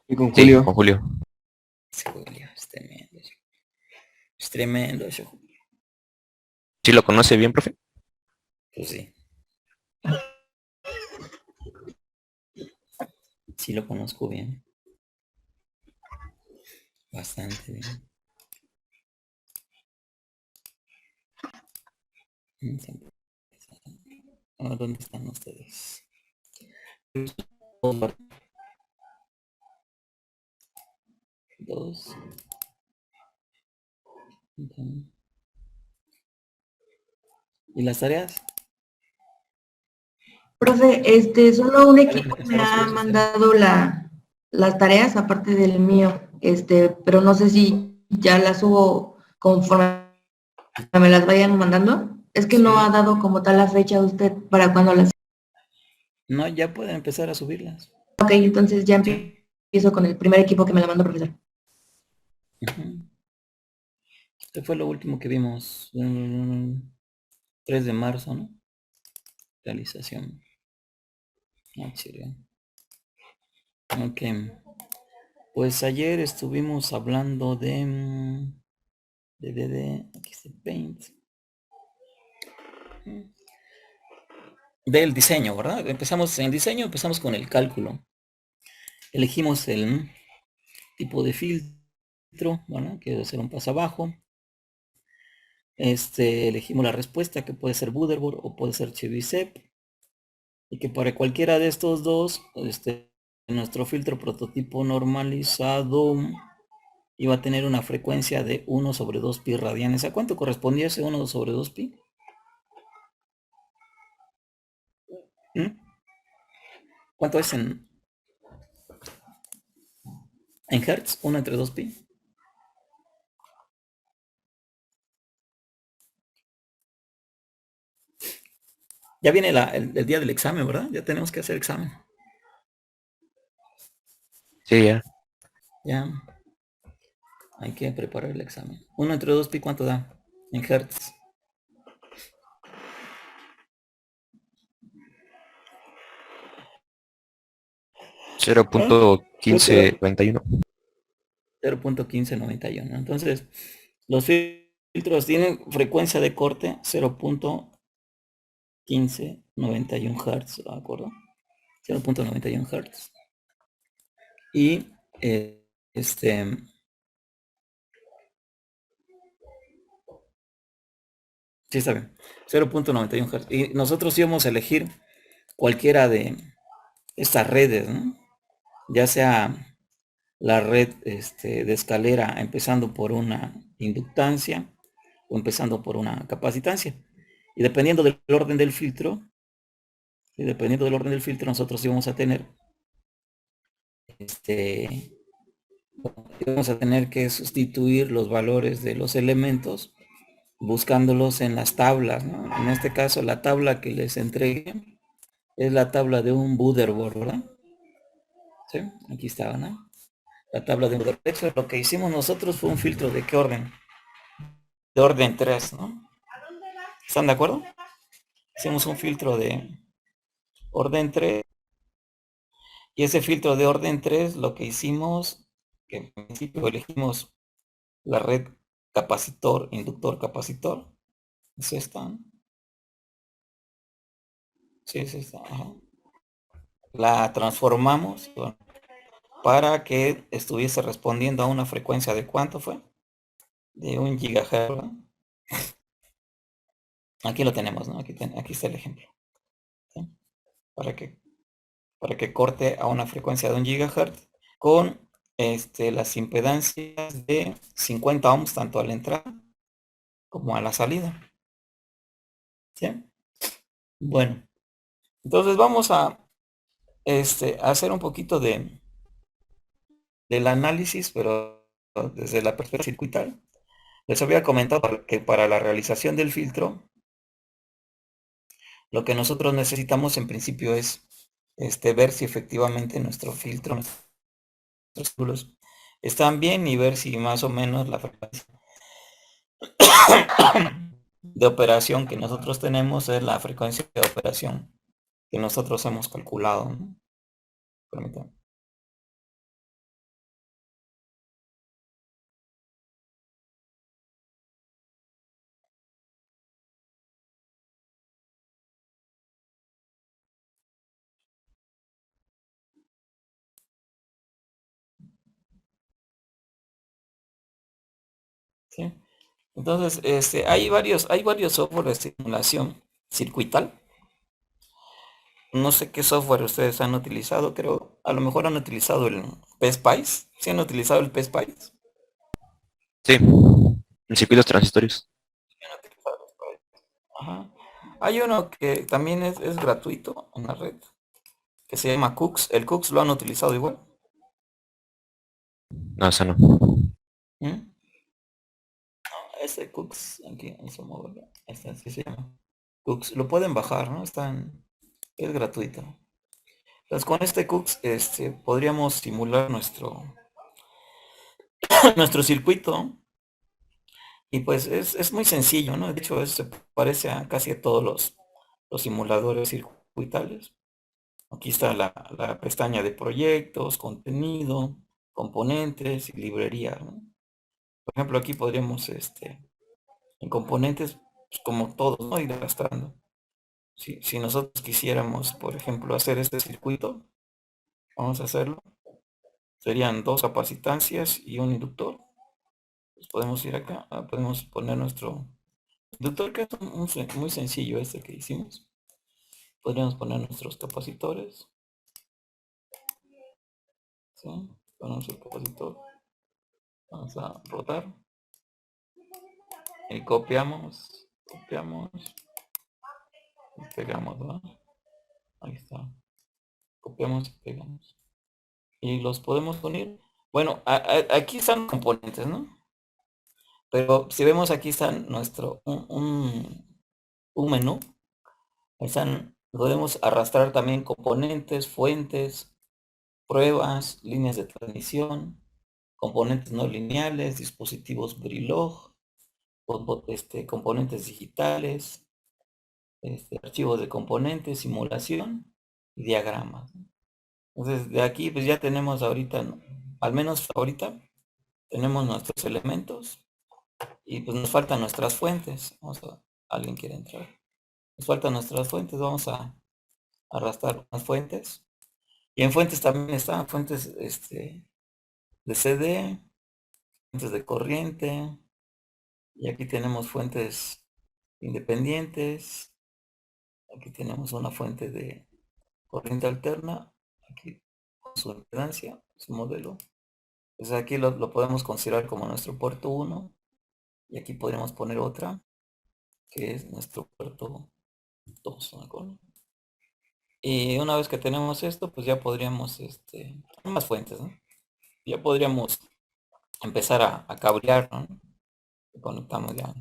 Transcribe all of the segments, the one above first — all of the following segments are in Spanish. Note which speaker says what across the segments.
Speaker 1: Y con
Speaker 2: Sí,
Speaker 1: Julio.
Speaker 2: con Julio.
Speaker 3: Ese Julio es tremendo. Es tremendo ese Julio.
Speaker 2: ¿Sí lo conoce bien, profe?
Speaker 3: Pues sí, sí lo conozco bien. Bastante bien. Ahora, ¿dónde están ustedes? Dos. ¿Y las tareas?
Speaker 4: Profe, solo un
Speaker 3: ¿Saben
Speaker 4: equipo me
Speaker 3: empezar a
Speaker 4: ha
Speaker 3: subir sus tareas?
Speaker 4: mandado las tareas aparte del mío, pero no sé si ya las subo conforme me las vayan mandando. Es que no ha
Speaker 3: Sí.
Speaker 4: dado como tal la fecha usted para cuando las...
Speaker 3: No, ya pueden empezar a subirlas.
Speaker 4: Ok, entonces ya
Speaker 3: Sí.
Speaker 4: empiezo con el primer equipo que me la mandó, profesor.
Speaker 3: Este fue lo último que vimos. 3 de marzo, ¿no? Realización. Ok. Pues ayer estuvimos hablando aquí está el Paint. Del diseño, ¿verdad? Empezamos en diseño, empezamos con el cálculo. Elegimos el tipo de filtro, ¿verdad? Que debe ser un paso abajo. Elegimos la respuesta, que puede ser Buderburg o puede ser Chebyshev. Y que para cualquiera de estos dos, nuestro filtro prototipo normalizado iba a tener una frecuencia de 1 sobre 2 pi radianes. ¿A cuánto correspondía ese 1 sobre 2 pi? ¿Mm? ¿Cuánto es en hertz? 1 entre 2 pi. Ya viene el día del examen, ¿verdad? Ya tenemos que hacer examen.
Speaker 2: Sí, ya.
Speaker 3: Ya. Hay que preparar el examen. 1 entre 2 pi, ¿cuánto da? En hertz. ¿Cuánto da?
Speaker 2: 0.1591.
Speaker 3: 0.1591. Entonces, los filtros tienen frecuencia de corte 0.1591 Hz, ¿de acuerdo? 0.91 Hz. Y sí está bien, 0.91 Hz. Y nosotros íbamos a elegir cualquiera de estas redes, ¿no? Ya sea la red de escalera empezando por una inductancia o empezando por una capacitancia. Y dependiendo del orden del filtro, nosotros íbamos a tener vamos a tener que sustituir los valores de los elementos buscándolos en las tablas, ¿no? En este caso, la tabla que les entregué es la tabla de un Buderborn, ¿verdad? ¿Sí? Aquí estaba, ¿no? La tabla de un Buderborn. De hecho, lo que hicimos nosotros fue un filtro de qué orden? De orden 3, ¿no? ¿Están de acuerdo? Hicimos un filtro de orden 3 y ese filtro de orden 3 lo que hicimos, que en principio elegimos la red capacitor, inductor, capacitor. Es esta, ¿no? Sí, es esta. Ajá. La transformamos para que estuviese respondiendo a una frecuencia de ¿cuánto fue? De 1 GHz, ¿verdad? Aquí lo tenemos, ¿no? Aquí está el ejemplo. ¿Sí? Para que corte a una frecuencia de 1 GHz con las impedancias de 50 ohms tanto a la entrada como a la salida. ¿Sí? Bueno, entonces vamos a hacer un poquito del análisis, pero desde la perspectiva circuital. Les había comentado que para la realización del filtro, lo que nosotros necesitamos en principio es ver si efectivamente nuestro filtro, nuestros cálculos están bien y ver si más o menos la frecuencia de operación que nosotros tenemos es la frecuencia de operación que nosotros hemos calculado, ¿no? Permítanme. ¿sí? Entonces, hay varios software de simulación circuital. No sé qué software ustedes han utilizado, creo, a lo mejor han utilizado el PSPICE. ¿Sí han utilizado el PSPICE?
Speaker 2: Sí. En circuitos transitorios.
Speaker 3: ¿Sí han utilizado el PSPICE? Ajá. Hay uno que también es gratuito en la red, que se llama Cooks. El Cooks lo han utilizado igual.
Speaker 2: No, esa no.
Speaker 3: ¿Mm? Ese Cooks, aquí vamos a moverlo. Este así se llama. Cooks, lo pueden bajar, ¿no? Es gratuito. Entonces con este Cooks, podríamos simular nuestro circuito. Y pues es muy sencillo, ¿no? De hecho, se parece a casi a todos los simuladores circuitales. Aquí está la pestaña de proyectos, contenido, componentes y librería, ¿no? Por ejemplo, aquí podríamos, en componentes, pues, como todos, ¿no? Ir arrastrando. Si nosotros quisiéramos, por ejemplo, hacer este circuito, vamos a hacerlo. Serían dos capacitancias y un inductor. Pues podemos ir acá, podemos poner nuestro inductor, que es muy sencillo este que hicimos. Podríamos poner nuestros capacitores. ¿Sí? Ponemos el capacitor. Vamos a rotar. Y copiamos. Y pegamos, ¿va? Ahí está. Copiamos y pegamos. Y los podemos unir. Bueno, aquí están componentes, ¿no? Pero si vemos aquí están un menú. Ahí están, podemos arrastrar también componentes, fuentes, pruebas, líneas de transmisión, componentes no lineales, dispositivos Verilog, componentes digitales, archivos de componentes, simulación y diagramas. Entonces de aquí pues ya tenemos ahorita, ¿no? Al menos ahorita tenemos nuestros elementos y pues nos faltan nuestras fuentes. Alguien quiere entrar. Nos faltan nuestras fuentes, vamos a arrastrar unas fuentes. Y en fuentes también están fuentes de CD, fuentes de corriente, y aquí tenemos fuentes independientes. Aquí tenemos una fuente de corriente alterna, aquí con su impedancia, su modelo. Pues aquí lo podemos considerar como nuestro puerto 1 y aquí podríamos poner otra que es nuestro puerto 2, ¿de acuerdo? Y una vez que tenemos esto, pues ya podríamos, más fuentes, ¿no? Ya podríamos empezar a cablear, ¿no? Y conectamos ya.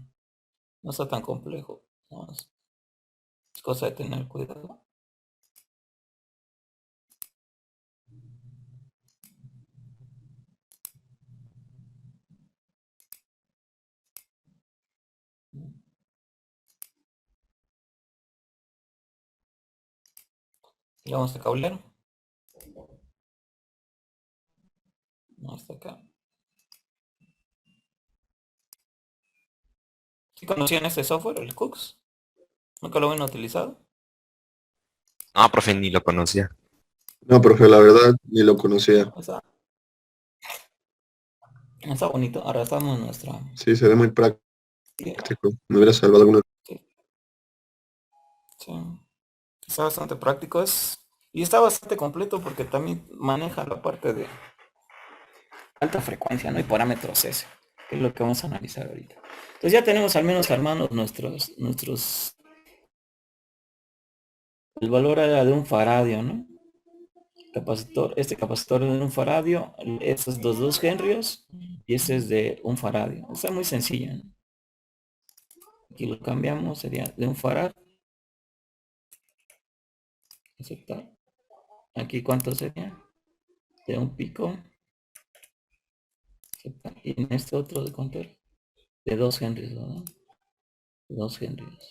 Speaker 3: No está tan complejo, ¿no? Es cosa de tener cuidado. Y vamos a cablear. Hasta acá. ¿Sí conocían este software, el Cooks? ¿Nunca lo habían utilizado?
Speaker 2: No, profe, ni lo conocía.
Speaker 1: No, profe, la verdad ni lo conocía.
Speaker 3: Está bonito. Arrastramos nuestra...
Speaker 1: Sí, se ve muy
Speaker 3: Sí,
Speaker 1: práctico. Me hubiera salvado alguna.
Speaker 3: sí, sí. Está bastante práctico. Y está bastante completo porque también maneja la parte de alta frecuencia, ¿no? Y parámetros S, que es lo que vamos a analizar ahorita. Entonces ya tenemos al menos armados el valor era de un faradio, ¿no? Este capacitor es de un faradio, estos es de 2 henrios y este es de un faradio. Está muy sencilla, ¿no? Aquí lo cambiamos, sería de un farad. Aceptar. Aquí cuánto sería, de un pico. Aceptar. Y en este otro de contar, de 2 henrios, ¿verdad? 2 henrios.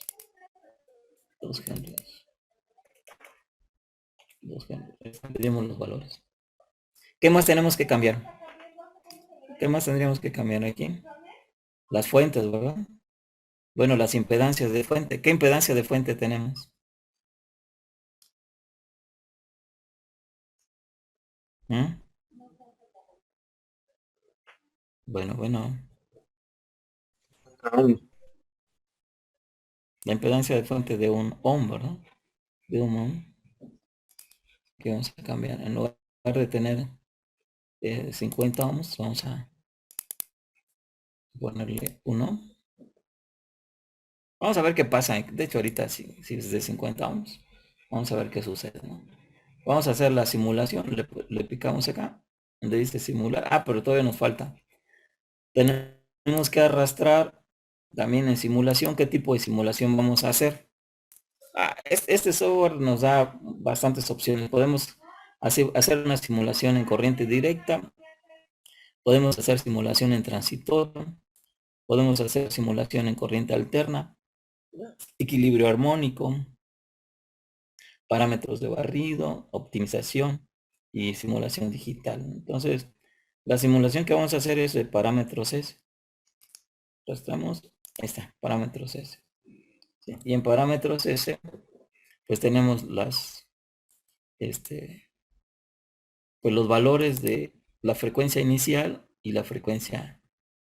Speaker 3: 2 henrios. 2 henrios. Pedimos los valores. ¿Qué más tenemos que cambiar? ¿Qué más tendríamos que cambiar aquí? Las fuentes, ¿verdad? Bueno, las impedancias de fuente. ¿Qué impedancia de fuente tenemos? ¿Mm? Bueno. La impedancia de fuente de un ohm, ¿verdad? De un ohm. Que vamos a cambiar. En lugar de tener 50 ohms, vamos a ponerle 1. Vamos a ver qué pasa. De hecho, ahorita si es de 50 ohms, vamos a ver qué sucede, ¿no? Vamos a hacer la simulación. Le picamos acá, donde dice simular. Ah, pero todavía nos falta. Tenemos que arrastrar también en simulación. ¿Qué tipo de simulación vamos a hacer? Este software nos da bastantes opciones. Podemos hacer una simulación en corriente directa. Podemos hacer simulación en transitorio. Podemos hacer simulación en corriente alterna. Equilibrio armónico. Parámetros de barrido, optimización y simulación digital. Entonces, la simulación que vamos a hacer es de parámetros S. Arrastramos, ahí está, parámetros S. ¿Sí? Y en parámetros S, pues tenemos pues los valores de la frecuencia inicial y la frecuencia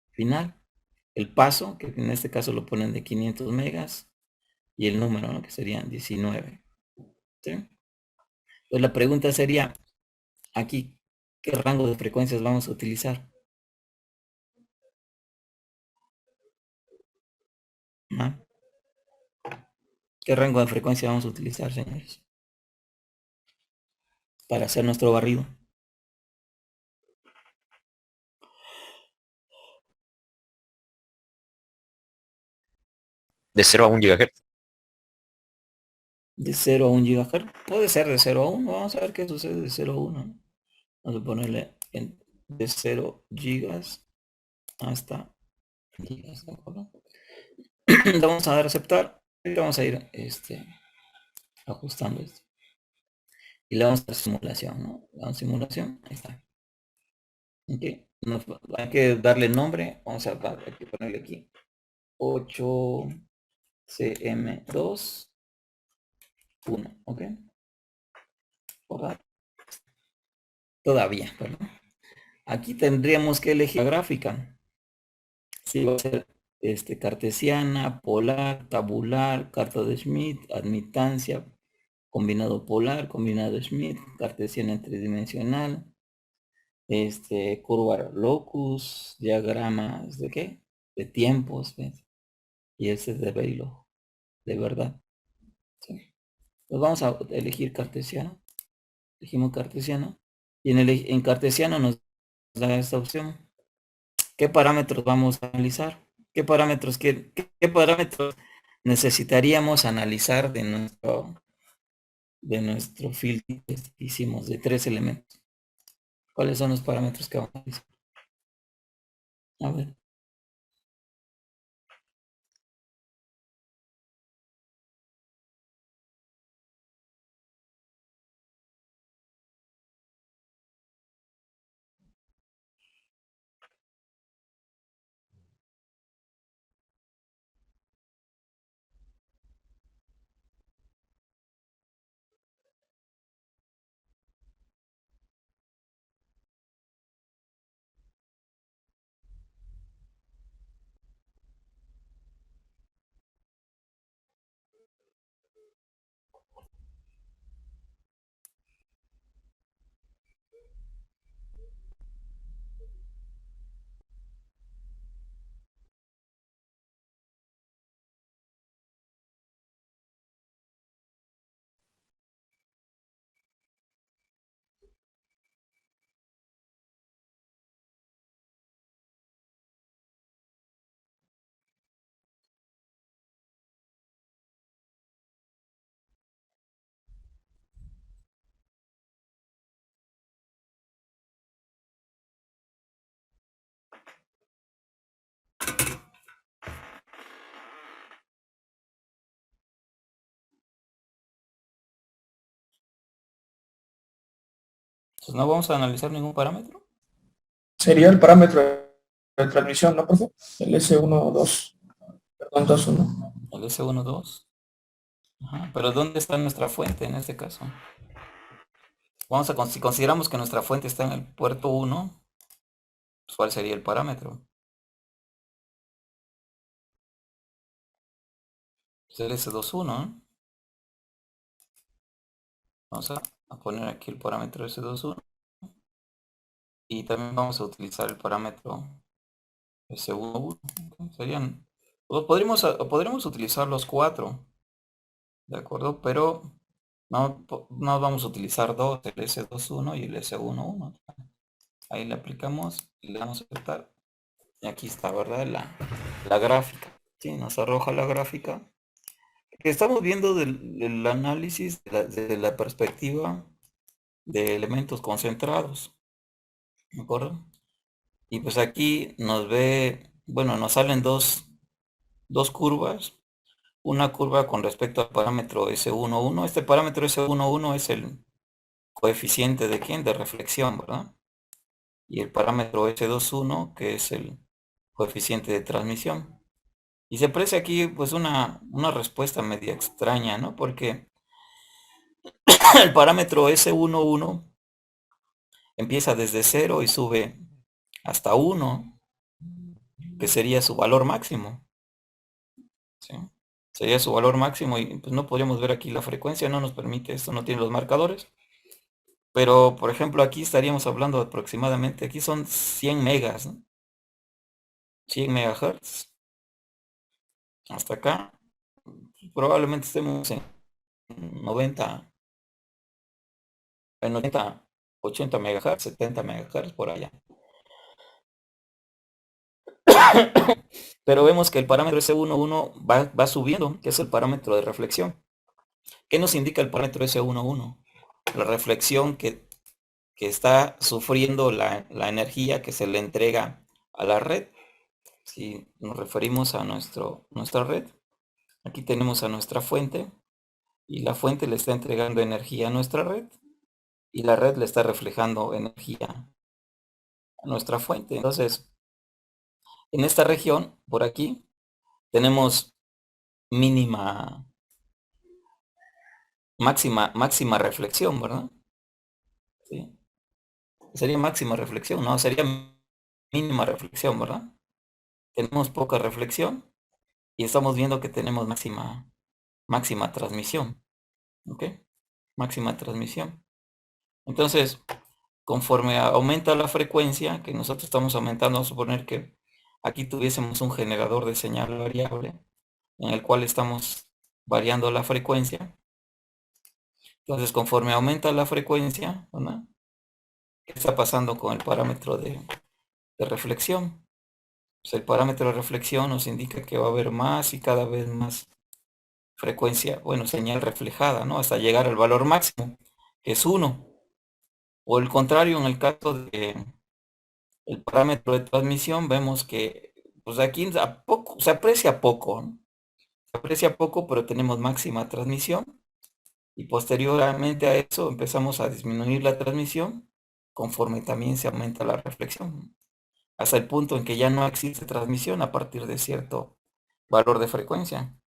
Speaker 3: final. El paso, que en este caso lo ponen de 500 megas, y el número, ¿no? Que serían 19. ¿Sí? Entonces la pregunta sería, aquí, ¿qué rango de frecuencias vamos a utilizar? ¿Ah? ¿Qué rango de frecuencia vamos a utilizar, señores? Para hacer nuestro barrido.
Speaker 2: De 0 a 1 GHz.
Speaker 3: De 0 a 1 GHz. Puede ser de 0 a 1. Vamos a ver qué sucede de 0 a 1. Vamos a ponerle de 0 gigas hasta gigas, ¿de acuerdo? Le vamos a dar a aceptar. Y vamos a ir ajustando esto. Y le vamos a dar simulación, ¿no? Le damos simulación. Ahí está. Okay. Hay que darle nombre. Vamos a ponerle aquí 8 CM2 1, ¿ok? Todavía, perdón. Aquí tendríamos que elegir la gráfica. Si va a ser cartesiana, polar, tabular, carta de Schmidt, admitancia, combinado polar, combinado Schmidt, cartesiana tridimensional, curva locus, diagramas de qué? De tiempos, ¿ves? Y ese es de Baylor, de verdad. ¿Sí? Pues vamos a elegir cartesiano. Elegimos cartesiano. Y en cartesiano nos da esta opción. ¿Qué parámetros vamos a analizar? ¿Qué parámetros necesitaríamos analizar de nuestro filtro que hicimos de 3 elementos? ¿Cuáles son los parámetros que vamos a analizar? A ver. Pues no vamos a analizar ningún parámetro.
Speaker 5: Sería el parámetro de transmisión, ¿no, profe? El S12, perdón, 21.
Speaker 3: El S12. Ajá, pero ¿dónde está nuestra fuente en este caso? Si consideramos que nuestra fuente está en el puerto 1, pues ¿cuál sería el parámetro? Es el S21, ¿eh? Vamos a poner aquí el parámetro S21. Y también vamos a utilizar el parámetro S11. Serían, podríamos utilizar los 4, ¿de acuerdo? Pero no vamos a utilizar dos, el S21 y el S11. Ahí le aplicamos y le damos a aceptar. Y aquí está, ¿verdad? La gráfica. Sí, nos arroja la gráfica. Que estamos viendo del análisis desde la perspectiva de elementos concentrados. ¿De acuerdo? Y pues aquí nos salen dos curvas. Una curva con respecto al parámetro S11. Este parámetro S11 es el coeficiente de ¿quién? De reflexión, ¿verdad? Y el parámetro S21 que es el coeficiente de transmisión. Y se aprecia aquí pues una respuesta media extraña, ¿no? Porque el parámetro S11 empieza desde 0 y sube hasta 1, que sería su valor máximo. ¿Sí? Sería su valor máximo y pues no podríamos ver aquí la frecuencia, no nos permite, esto no tiene los marcadores. Pero, por ejemplo, aquí estaríamos hablando aproximadamente, aquí son 100 megas, ¿no? 100 megahertz. Hasta acá, probablemente estemos en 90, 80 megahertz, 70 megahertz por allá. Pero vemos que el parámetro S11 va subiendo, que es el parámetro de reflexión. ¿Qué nos indica el parámetro S11? La reflexión que está sufriendo la energía que se le entrega a la red. Si nos referimos a nuestra red, aquí tenemos a nuestra fuente y la fuente le está entregando energía a nuestra red y la red le está reflejando energía a nuestra fuente. Entonces, en esta región, por aquí, tenemos máxima reflexión, ¿verdad? ¿Sí? Sería máxima reflexión, no, sería mínima reflexión, ¿verdad? Tenemos poca reflexión y estamos viendo que tenemos máxima transmisión, ¿ok? Máxima transmisión. Entonces, conforme aumenta la frecuencia, que nosotros estamos aumentando, vamos a suponer que aquí tuviésemos un generador de señal variable, en el cual estamos variando la frecuencia. Entonces, conforme aumenta la frecuencia, ¿verdad? ¿Qué está pasando con el parámetro de reflexión? Pues el parámetro de reflexión nos indica que va a haber más y cada vez más frecuencia, señal reflejada, ¿no? Hasta llegar al valor máximo, que es 1. O el contrario, en el caso de el parámetro de transmisión, vemos que pues aquí se aprecia poco, ¿no? Se aprecia poco, pero tenemos máxima transmisión. Y posteriormente a eso empezamos a disminuir la transmisión conforme también se aumenta la reflexión, hasta el punto en que ya no existe transmisión a partir de cierto valor de frecuencia.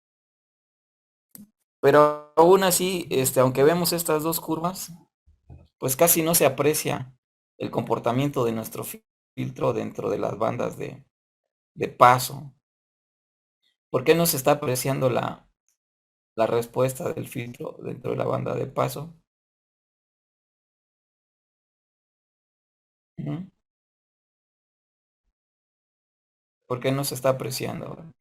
Speaker 3: Pero aún así, aunque vemos estas dos curvas, pues casi no se aprecia el comportamiento de nuestro filtro dentro de las bandas de paso. ¿Por qué no se está apreciando la respuesta del filtro dentro de la banda de paso? ¿Por qué no se está apreciando?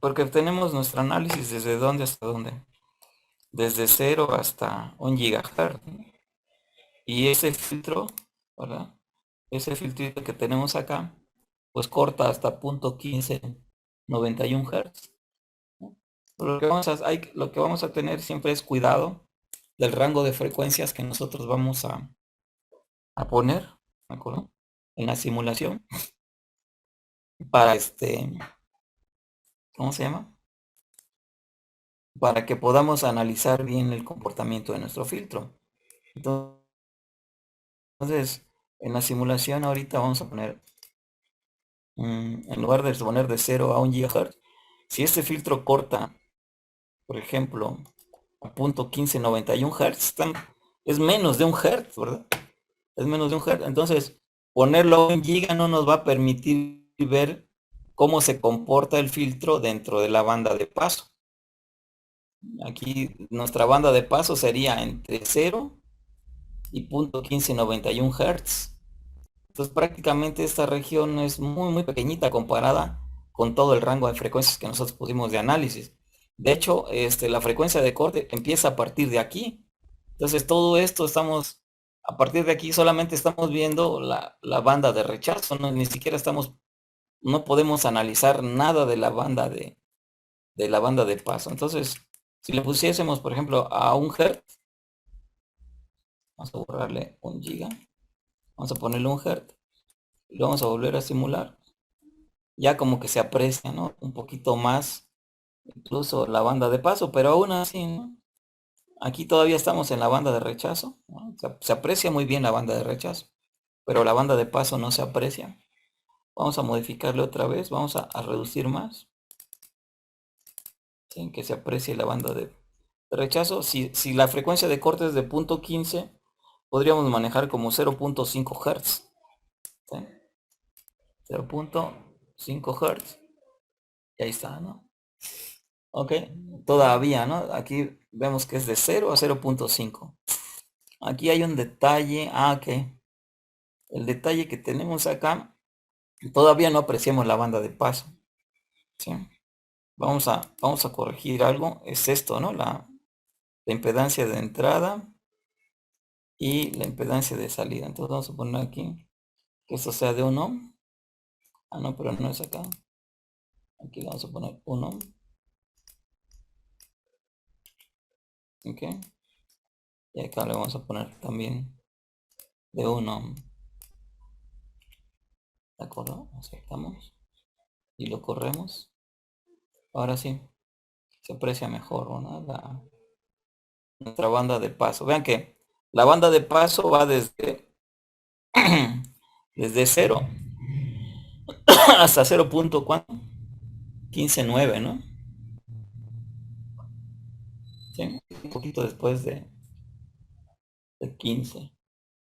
Speaker 3: Porque tenemos nuestro análisis desde dónde hasta dónde. Desde 0 hasta 1 GHz. Y ese filtro, ¿verdad? Ese filtrito que tenemos acá, pues corta hasta .1591 Hz. Lo que vamos a tener siempre es cuidado del rango de frecuencias que nosotros vamos a poner, ¿de acuerdo? En la simulación. Para ¿cómo se llama? Para que podamos analizar bien el comportamiento de nuestro filtro. Entonces, en la simulación ahorita vamos a poner, en lugar de poner de 0 a 1 GHz, si este filtro corta, por ejemplo, a .1591 Hz, es menos de 1 Hz, ¿verdad? Es menos de 1 Hz. Entonces, ponerlo a 1 giga no nos va a permitir ver cómo se comporta el filtro dentro de la banda de paso. Aquí nuestra banda de paso sería entre 0 y 0.1591 Hz. Entonces prácticamente esta región es muy pequeñita comparada con todo el rango de frecuencias que nosotros pusimos de análisis. De hecho, la frecuencia de corte empieza a partir de aquí. Entonces todo esto a partir de aquí solamente estamos viendo la banda de rechazo, ¿no? Ni siquiera no podemos analizar nada de la banda de paso. Entonces, si le pusiésemos, por ejemplo, a 1 Hz, vamos a borrarle 1 giga, vamos a ponerle 1 Hz, y lo vamos a volver a simular. Ya como que se aprecia, ¿no? Un poquito más, incluso la banda de paso, pero aún así, ¿no? Aquí todavía estamos en la banda de rechazo, ¿no? Se aprecia muy bien la banda de rechazo, pero la banda de paso no se aprecia. Vamos a modificarle otra vez, vamos a reducir más, sin que se aprecie la banda de rechazo. Si la frecuencia de corte es de 0.15, podríamos manejar como 0.5 Hz. ¿Sí? 0.5 Hz. Y ahí está, ¿no? Ok, todavía, ¿no? Aquí vemos que es de 0 a 0.5. Aquí hay un detalle. Ok. El detalle que tenemos acá, todavía no apreciamos la banda de paso. ¿Sí? Vamos a corregir algo. Es esto, ¿no? La impedancia de entrada y la impedancia de salida. Entonces vamos a poner aquí que esto sea de 1 ohm. Ah, no, pero no es acá. Aquí le vamos a poner 1 ohm. Ok. Y acá le vamos a poner también de 1 ohm. ¿De acuerdo? Aceptamos. Y lo corremos. Ahora sí. Se aprecia mejor, ¿no? Nuestra banda de paso. Vean que la banda de paso va desde 0 hasta 0.159, ¿no? Sí, un poquito después de 15.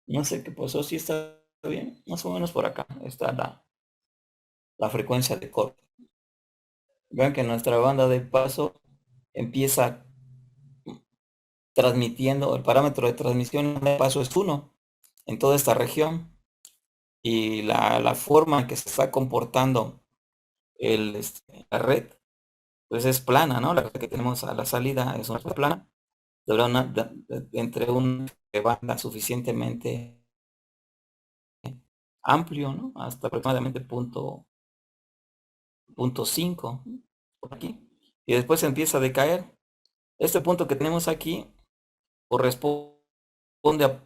Speaker 3: No sé qué pasó, si está bien. Más o menos por acá está la frecuencia de corte. Vean que nuestra banda de paso empieza transmitiendo, el parámetro de transmisión de paso es 1 en toda esta región. Y la forma en que se está comportando la red, pues es plana, ¿no? La red que tenemos a la salida es una red plana, entre un banda suficientemente amplio, ¿no? Hasta aproximadamente punto 5 por aquí. Y después empieza a decaer. Este punto que tenemos aquí corresponde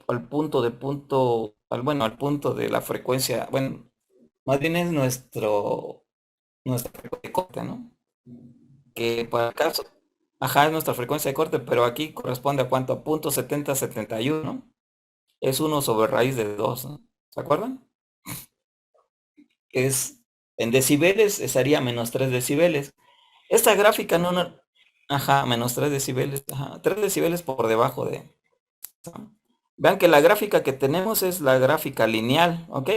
Speaker 3: al punto al punto de la frecuencia, bueno, más bien es nuestra frecuencia de corte, ¿no? Que para el caso, es nuestra frecuencia de corte, pero aquí corresponde a cuánto, a punto 7071, ¿no? Es 1 sobre raíz de 2, ¿no? ¿Se acuerdan? Es en decibeles, estaría menos 3 decibeles. Esta gráfica menos 3 decibeles, 3 decibeles por debajo de. Vean que la gráfica que tenemos es la gráfica lineal, ¿ok?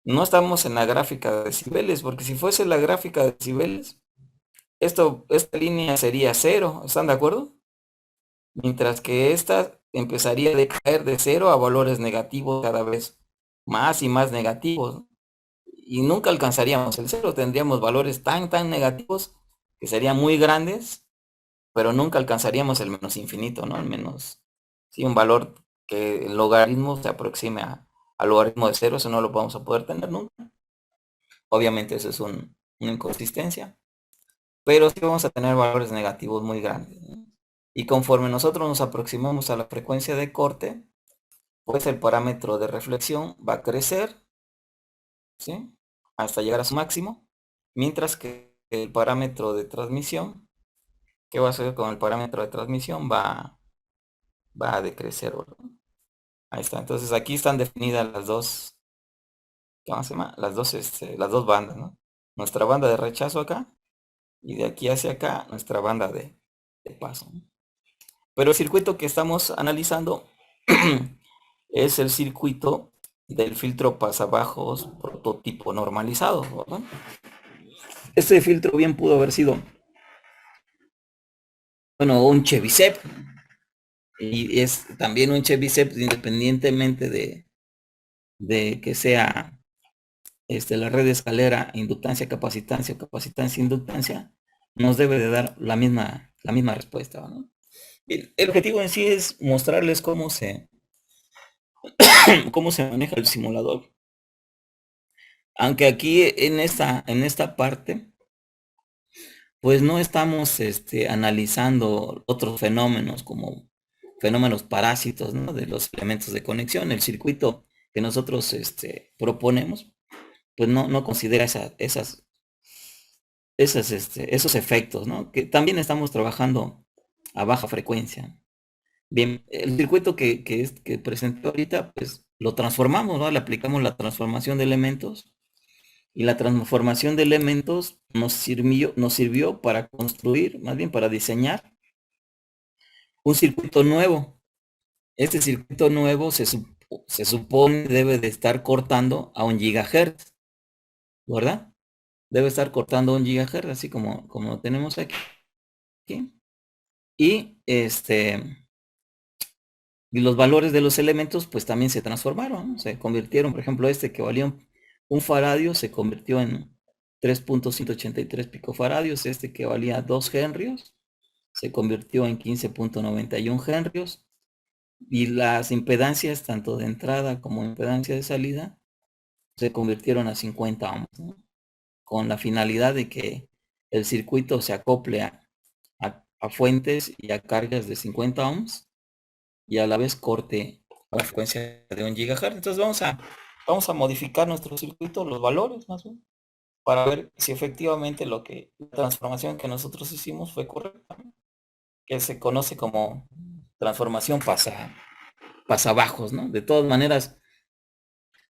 Speaker 3: No estamos en la gráfica de decibeles, porque si fuese la gráfica de decibeles, esta línea sería 0, ¿están de acuerdo? Mientras que esta empezaría a decaer de 0 a valores negativos cada vez más y más negativos. Y nunca alcanzaríamos el 0, tendríamos valores tan negativos que serían muy grandes, pero nunca alcanzaríamos el menos infinito, ¿no? Al menos, sí, un valor que el logaritmo se aproxime al logaritmo de 0, eso no lo vamos a poder tener nunca. Obviamente eso es una inconsistencia, pero sí vamos a tener valores negativos muy grandes, ¿no? Y conforme nosotros nos aproximamos a la frecuencia de corte, pues el parámetro de reflexión va a crecer, ¿sí? Hasta llegar a su máximo, mientras que el parámetro de transmisión, ¿qué va a hacer con el parámetro de transmisión? Va a decrecer, ¿verdad? Ahí está. Entonces aquí están definidas las dos, ¿cómo se llama? Las dos bandas, ¿no? Nuestra banda de rechazo acá, y de aquí hacia acá nuestra banda de paso, ¿no? Pero el circuito que estamos analizando es el circuito del filtro pasabajos prototipo normalizado, ¿verdad? Este filtro bien pudo haber sido, bueno, un Chebyshev, y es también un Chebyshev independientemente de que sea la red de escalera, inductancia, capacitancia, capacitancia, inductancia, nos debe de dar la misma respuesta, ¿no? Bien, el objetivo en sí es mostrarles cómo se maneja el simulador. Aunque aquí en esta parte, pues no estamos analizando otros fenómenos como fenómenos parásitos, ¿no? De los elementos de conexión. El circuito que nosotros proponemos, pues no considera esos efectos, ¿no? Que también estamos trabajando a baja frecuencia. Bien, el circuito que presenté ahorita, pues lo transformamos, ¿no? Le aplicamos la transformación de elementos, y la transformación de elementos nos sirvió para construir, más bien para diseñar un circuito nuevo. Este circuito nuevo se supone debe de estar cortando a 1 GHz, ¿verdad? Debe estar cortando a 1 GHz, así como lo tenemos aquí. Y y los valores de los elementos pues también se transformaron, ¿no? Se convirtieron, por ejemplo, que valía un faradio se convirtió en 3.183 picofaradios, que valía 2 henrios se convirtió en 15.91 henrios, y las impedancias tanto de entrada como impedancia de salida se convirtieron a 50 ohms, ¿no? Con la finalidad de que el circuito se acople a fuentes y a cargas de 50 ohms, y a la vez corte a la frecuencia de 1 GHz. Entonces vamos a modificar nuestro circuito, los valores más bien, para ver si efectivamente la transformación que nosotros hicimos fue correcta, ¿no? Que se conoce como transformación pasabajos, ¿no? De todas maneras,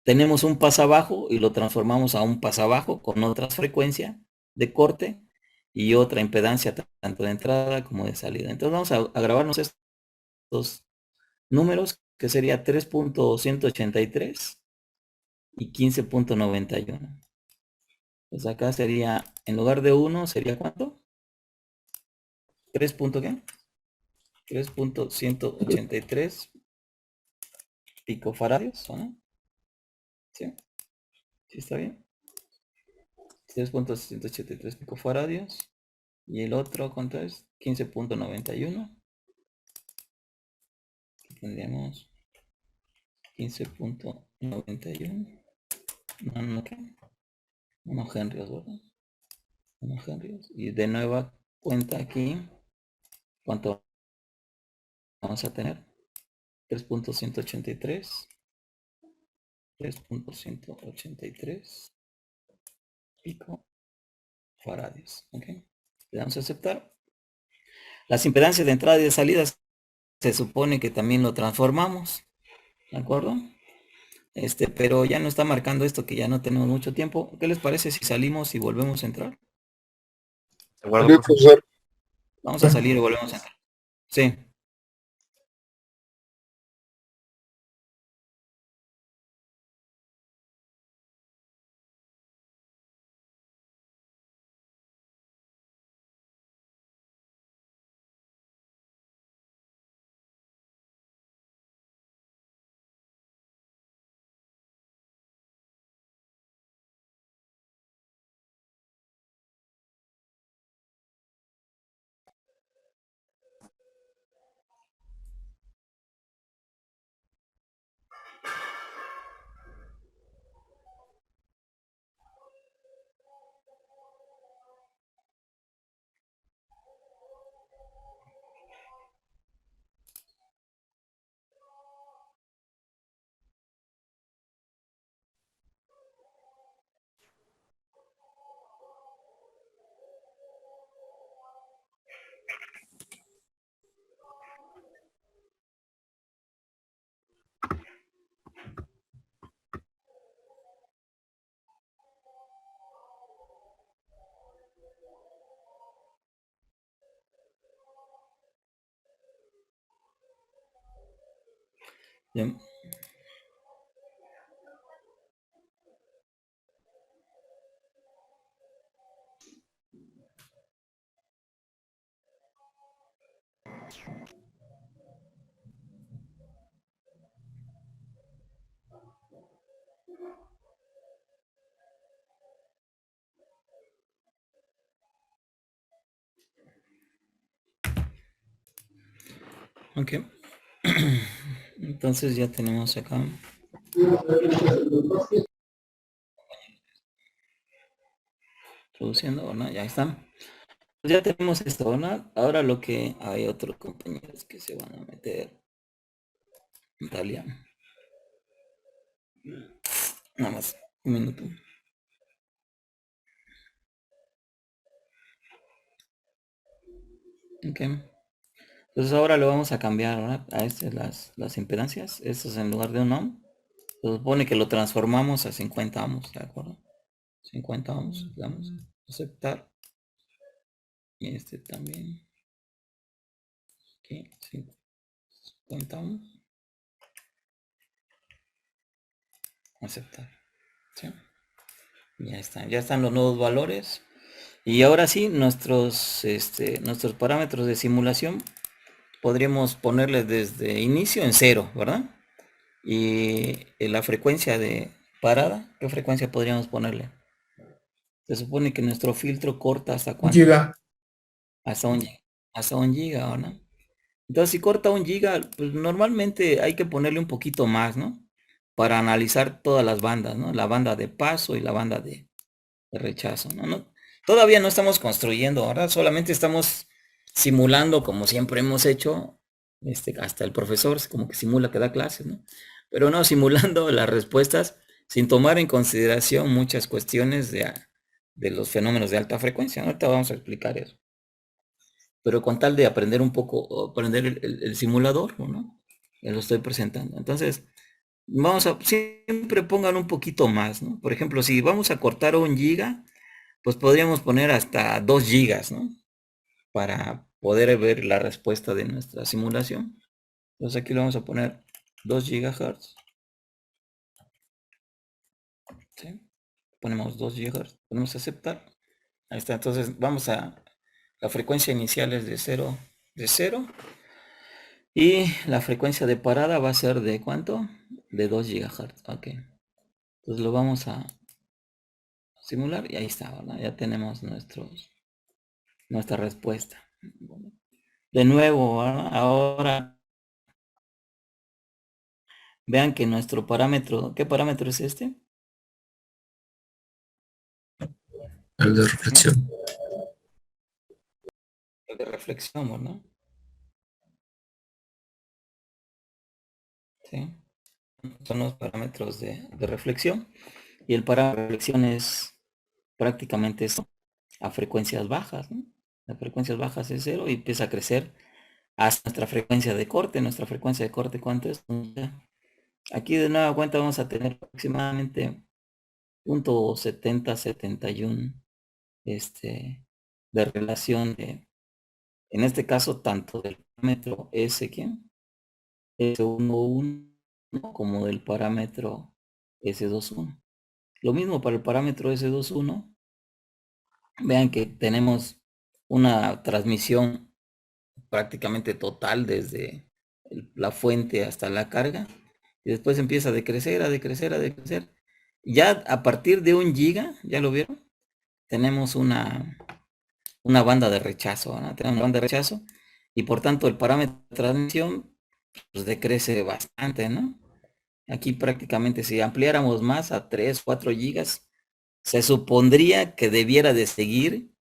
Speaker 3: tenemos un pasabajo y lo transformamos a un pasabajo con otra frecuencia de corte y otra impedancia tanto de entrada como de salida. Entonces vamos a grabarnos estos números, que sería 3.183 y 15.91. Pues acá sería, en lugar de 1, ¿sería cuánto? 3. ¿Qué? 3.183 picofaradios, ¿o no? ¿Sí? ¿Sí está bien? 3.183 picofaradios. Y el otro, ¿cuánto es? 15.91. Aquí tendríamos 15.91. No, ¿qué? 1 henrios, ¿verdad? 1 henrios. Y de nueva cuenta aquí, ¿cuánto vamos a tener? 3.183. 3.183 pico faradios. ¿Ok? Le damos a aceptar. Las impedancias de entrada y de salida se supone que también lo transformamos. ¿De acuerdo? Pero ya no está marcando esto, que ya no tenemos mucho tiempo. ¿Qué les parece si salimos y volvemos a entrar?
Speaker 2: ¿De acuerdo,
Speaker 1: Sí,
Speaker 2: profe?
Speaker 1: profesor.
Speaker 3: Vamos a salir y volvemos a entrar. Sí. Bien. Ok. Entonces ya tenemos acá. Produciendo, ¿no? Ya está. Ya tenemos esto, ¿no? Ahora lo que hay otros compañeros que se van a meter. Italia. Nada más. Un minuto. Ok. Entonces ahora lo vamos a cambiar, ¿verdad? A las impedancias. Estos en lugar de un ohm. Se supone que lo transformamos a 50 ohms, ¿de acuerdo? 50 ohms. Damos a aceptar. Y este también. Aquí, 50 ohms. Aceptar. ¿Sí? Ya están los nuevos valores. Y ahora sí, nuestros parámetros de simulación podríamos ponerles desde inicio en 0, ¿verdad? Y la frecuencia de parada, ¿qué frecuencia podríamos ponerle? Se supone que nuestro filtro corta hasta cuánto?
Speaker 5: Giga.
Speaker 3: Hasta un giga, ¿no? Entonces, si corta 1 giga, pues normalmente hay que ponerle un poquito más, ¿no? Para analizar todas las bandas, ¿no? La banda de paso y la banda de rechazo, ¿no? Todavía no estamos construyendo, ¿verdad? Solamente estamos simulando como siempre hemos hecho, hasta el profesor como que simula que da clases, ¿no? Pero no, simulando las respuestas sin tomar en consideración muchas cuestiones de los fenómenos de alta frecuencia. Ahorita vamos a explicar eso. Pero con tal de aprender un poco, aprender el simulador, ¿no? Ya lo estoy presentando. Entonces, siempre pongan un poquito más, ¿no? Por ejemplo, si vamos a cortar 1 giga, pues podríamos poner hasta 2 gigas, ¿no? Para poder ver la respuesta de nuestra simulación. Entonces aquí lo vamos a poner 2 gigahertz. ¿Sí? Ponemos 2 gigahertz, ponemos aceptar. Ahí está, entonces vamos a, la frecuencia inicial es de 0, y la frecuencia de parada va a ser de ¿cuánto? De 2 gigahertz, ok. Entonces lo vamos a simular y ahí está, ¿verdad? Ya tenemos nuestra respuesta. De nuevo, ¿verdad? Ahora vean que nuestro parámetro, ¿qué parámetro es este?
Speaker 1: El de reflexión.
Speaker 3: El de reflexión, ¿verdad? Sí. Son los parámetros de reflexión. Y el parámetro de reflexión es prácticamente eso, a frecuencias bajas, ¿no? A frecuencias bajas es 0 y empieza a crecer hasta nuestra frecuencia de corte. Nuestra frecuencia de corte, ¿cuánto es? Aquí de nueva cuenta vamos a tener aproximadamente .7071 de relación en este caso, tanto del parámetro S11 como del parámetro S21. Lo mismo para el parámetro S21. Vean que tenemos una transmisión prácticamente total desde la fuente hasta la carga. Y después empieza a decrecer, a decrecer, a decrecer. Ya a partir de 1 giga, ¿ya lo vieron? Tenemos una banda de rechazo, ¿no? Tenemos una banda de rechazo y por tanto el parámetro de transmisión pues decrece bastante, ¿no? Aquí prácticamente si ampliáramos más a 3, 4 gigas, se supondría que debiera de seguir,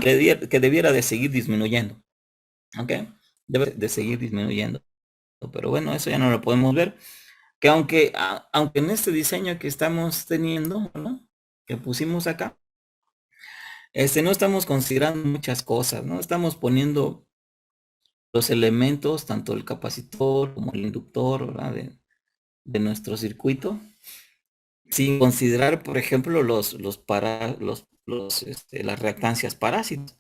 Speaker 3: que debiera de seguir disminuyendo, ¿ok? Debe de seguir disminuyendo. Pero bueno, eso ya no lo podemos ver. Que aunque en este diseño que estamos teniendo, ¿no? Que pusimos acá, no estamos considerando muchas cosas, ¿no? Estamos poniendo los elementos, tanto el capacitor como el inductor, ¿verdad? De nuestro circuito, sin considerar, por ejemplo, las reactancias parásitos.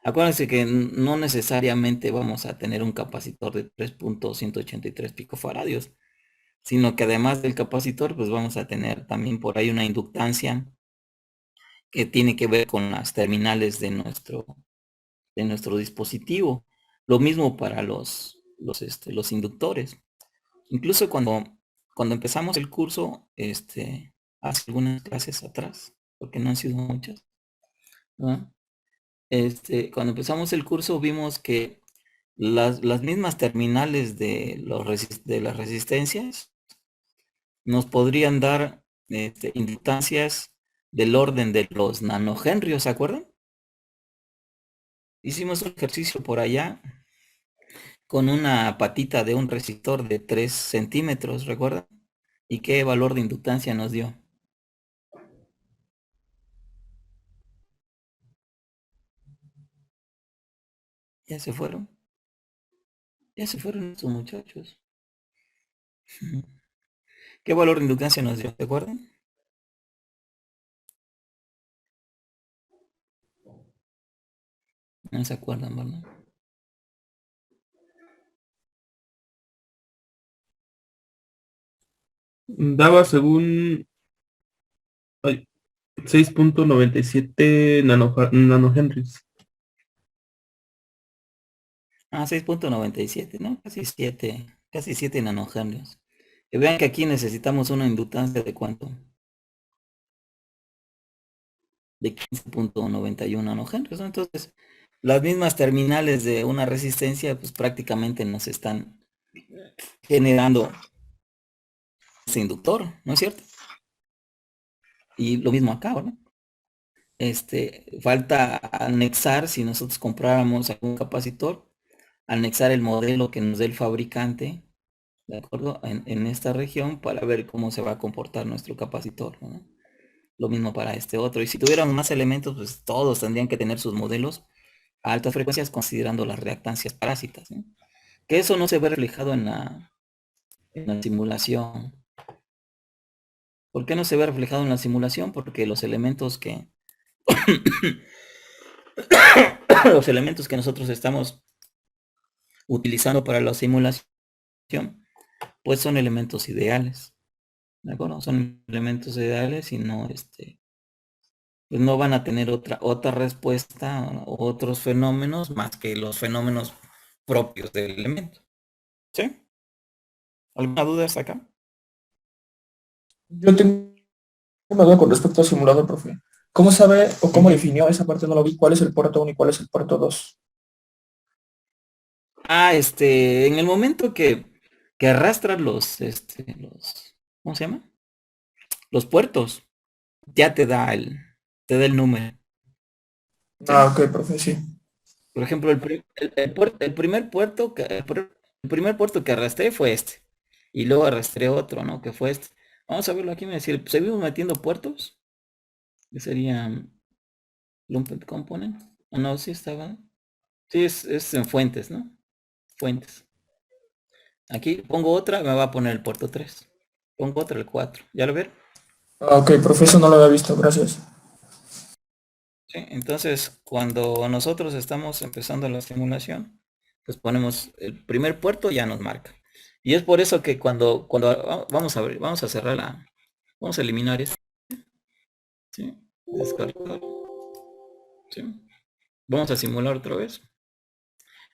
Speaker 3: Acuérdense que no necesariamente vamos a tener un capacitor de 3.183 picofaradios, sino que además del capacitor, pues vamos a tener también por ahí una inductancia que tiene que ver con las terminales de de nuestro dispositivo. Lo mismo para los inductores. Incluso cuando empezamos el curso, hace algunas clases atrás, porque no han sido muchas, ¿no? Cuando empezamos el curso vimos que las mismas terminales de las resistencias nos podrían dar inductancias del orden de los nanohenrios, ¿se acuerdan? Hicimos un ejercicio por allá con una patita de un resistor de 3 centímetros, ¿recuerdan? ¿Y qué valor de inductancia nos dio? ¿Ya se fueron? Ya se fueron estos muchachos. ¿Qué valor de inductancia nos dio? ¿Se acuerdan? No se acuerdan, ¿verdad?
Speaker 6: Daba según ay, 6.97 nanohenries.
Speaker 3: 6.97, ¿no? Casi 7 nanohenrios. Y vean que aquí necesitamos una inductancia de ¿cuánto? De 15.91 nanohenrios, ¿no? Entonces, las mismas terminales de una resistencia, pues prácticamente nos están generando ese inductor, ¿no es cierto? Y lo mismo acá, ¿no? Falta anexar, si nosotros compráramos algún capacitor, anexar el modelo que nos dé el fabricante, ¿de acuerdo? En esta región para ver cómo se va a comportar nuestro capacitor, ¿no? Lo mismo para este otro. Y si tuviéramos más elementos, pues todos tendrían que tener sus modelos a altas frecuencias considerando las reactancias parásitas, ¿no? Que eso no se ve reflejado en la simulación. ¿Por qué no se ve reflejado en la simulación? Porque los elementos que los elementos que nosotros estamos utilizando para la simulación, pues son elementos ideales, ¿de acuerdo? Son elementos ideales y no, pues no van a tener otra respuesta o otros fenómenos más que los fenómenos propios del elemento. ¿Sí? ¿Alguna duda hasta acá?
Speaker 5: Yo tengo una duda con respecto al simulador, profe. ¿Cómo sabe o cómo definió esa parte? No lo vi. ¿Cuál es el puerto 1 y cuál es el puerto 2?
Speaker 3: En el momento que arrastras ¿cómo se llama? Los puertos, ya te da el número.
Speaker 5: Ok, profe, sí.
Speaker 3: Por ejemplo, el primer puerto que arrastré fue este. Y luego arrastré otro, ¿no? Que fue este. Vamos a verlo aquí, me decir, ¿seguimos metiendo puertos? Que serían Lumped Component. No, sí estaba. Sí, es en fuentes, ¿no? Fuentes. Aquí pongo otra, me va a poner el puerto 3. Pongo otra, el 4. ¿Ya lo ven?
Speaker 5: Ok, profe, eso no lo había visto. Gracias.
Speaker 3: Sí, entonces, cuando nosotros estamos empezando la simulación, pues ponemos el primer puerto, ya nos marca. Y es por eso que cuando vamos a abrir, vamos a cerrar vamos a eliminar esto. ¿Sí? Descartar. ¿Sí? Vamos a simular otra vez.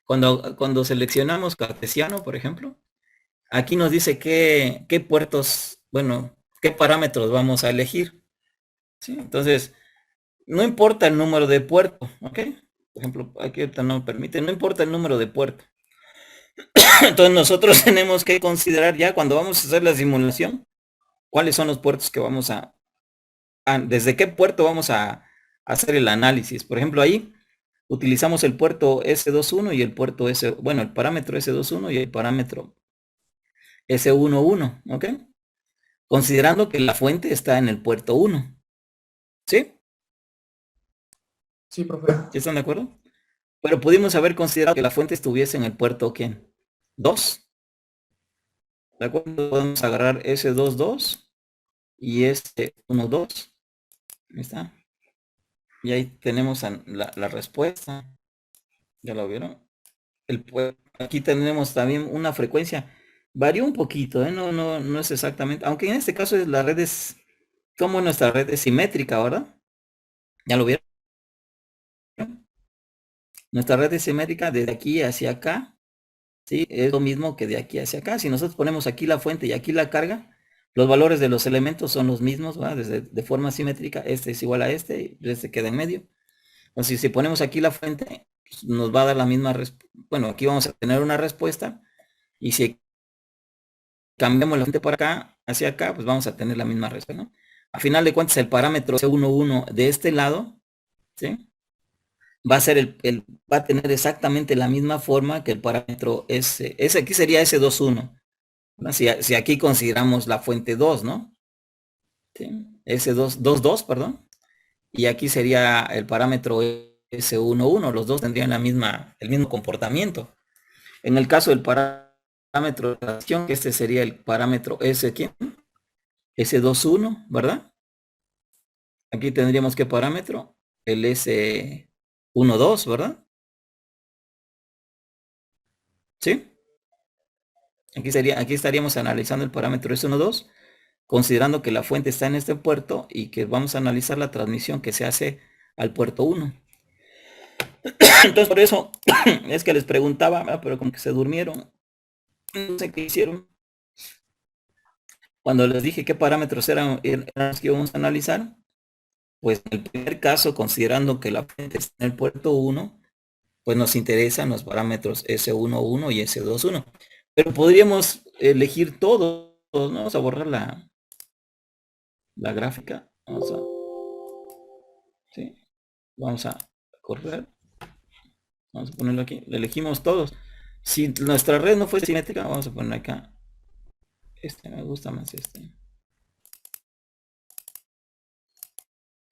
Speaker 3: Cuando seleccionamos cartesiano, por ejemplo, aquí nos dice qué puertos, bueno, qué parámetros vamos a elegir. ¿Sí? Entonces, no importa el número de puerto, ¿ok? Por ejemplo, aquí ahorita no permite, no importa el número de puerto. Entonces nosotros tenemos que considerar ya cuando vamos a hacer la simulación, cuáles son los puertos que desde qué puerto vamos a hacer el análisis. Por ejemplo, ahí utilizamos el puerto S21 y el puerto el parámetro S21 y el parámetro S11, ¿ok? Considerando que la fuente está en el puerto 1. ¿Sí?
Speaker 5: Sí, profe.
Speaker 3: ¿Sí están de acuerdo? Pero pudimos haber considerado que la fuente estuviese en el puerto, ¿quién? 2. ¿De acuerdo? Podemos agarrar S22 y S12. Ahí está. Y ahí tenemos la respuesta. ¿Ya lo vieron? Aquí tenemos también una frecuencia. Varía un poquito, ¿eh? No es exactamente. Aunque en este caso la red es, como nuestra red es simétrica, ¿verdad? ¿Ya lo vieron? Nuestra red es simétrica desde aquí hacia acá, ¿sí? Es lo mismo que de aquí hacia acá. Si nosotros ponemos aquí la fuente y aquí la carga, los valores de los elementos son los mismos, ¿va? De forma simétrica, este es igual a este, y este queda en medio. Entonces, si ponemos aquí la fuente, pues, nos va a dar la misma respuesta. Bueno, aquí vamos a tener una respuesta, y si cambiamos la fuente por acá, hacia acá, pues vamos a tener la misma respuesta, ¿no? A final de cuentas, el parámetro S11 de este lado, ¿sí? Va a ser va a tener exactamente la misma forma que el parámetro S. Ese aquí sería S21. ¿No? Si aquí consideramos la fuente 2, ¿no? ¿Sí? S22, perdón. Y aquí sería el parámetro S11. Los dos tendrían el mismo comportamiento. En el caso del parámetro de transición, que este sería el parámetro S, ¿quién? S21, ¿verdad? Aquí tendríamos ¿qué parámetro? El S12, ¿verdad? ¿Sí? Aquí estaríamos analizando el parámetro S12, considerando que la fuente está en este puerto y que vamos a analizar la transmisión que se hace al puerto 1. Entonces, por eso es que les preguntaba, pero como que se durmieron. No sé qué hicieron. Cuando les dije qué parámetros eran los que íbamos a analizar, pues en el primer caso, considerando que la fuente está en el puerto 1, pues nos interesan los parámetros S11 y S21. Pero podríamos elegir todos, ¿no? Vamos a borrar la gráfica. Vamos a correr. Vamos a ponerlo aquí. Le elegimos todos. Si nuestra red no fue simétrica, vamos a poner acá. Este me gusta más este.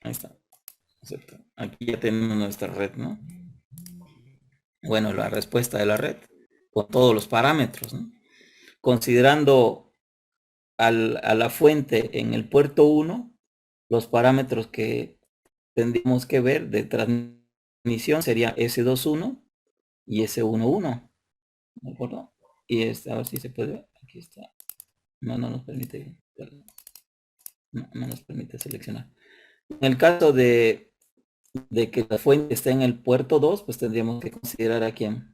Speaker 3: Ahí está. Acepto. Aquí ya tenemos nuestra red, ¿no? Bueno, la respuesta de la red con todos los parámetros, ¿no? Considerando a la fuente en el puerto 1, los parámetros que tendríamos que ver de transmisión sería S21 y S11, ¿de acuerdo? Y a ver si se puede ver, aquí está. No nos permite, no nos permite seleccionar. En el caso de que la fuente esté en el puerto 2, pues tendríamos que considerar a quién.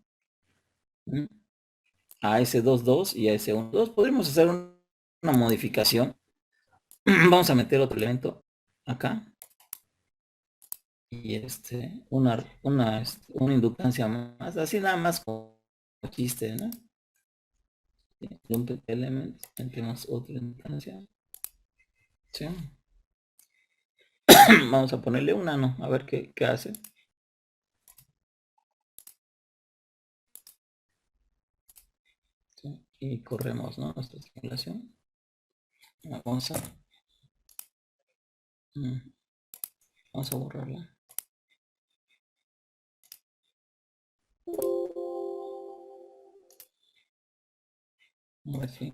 Speaker 3: A S22 y a S12. Podríamos hacer una modificación. Vamos a meter otro elemento acá. Y una inductancia más, así nada más como chiste, ¿no? Lumped element, metemos otra inductancia. ¿Sí? Vamos a ponerle un nano, a ver qué hace. ¿Sí? Y corremos, ¿no? Nuestra simulación. Vamos a borrarla. A ver si.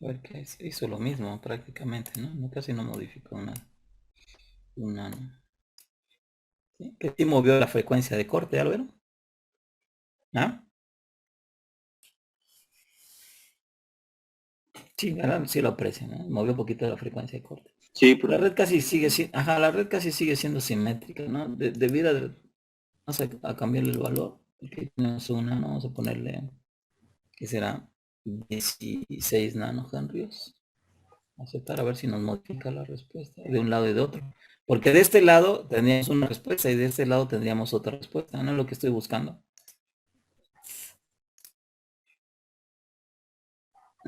Speaker 3: A ver qué hizo lo mismo prácticamente, ¿no? Casi no modificó nada. Un nano. ¿Sí? Que sí movió la frecuencia de corte, ¿ya lo vieron? ¿Ah? Sí, ¿verdad? Sí lo aprecio, ¿no? Movió un poquito la frecuencia de corte.
Speaker 2: Sí,
Speaker 3: La red casi sigue siendo, la red casi sigue siendo simétrica, ¿no? Debido vamos a cambiarle el valor. Aquí tenemos una, ¿no? Vamos a ponerle, que será 16 nanohenrios. Aceptar, a ver si nos modifica la respuesta de un lado y de otro. Porque de este lado tendríamos una respuesta y de este lado tendríamos otra respuesta, ¿no? Es lo que estoy buscando.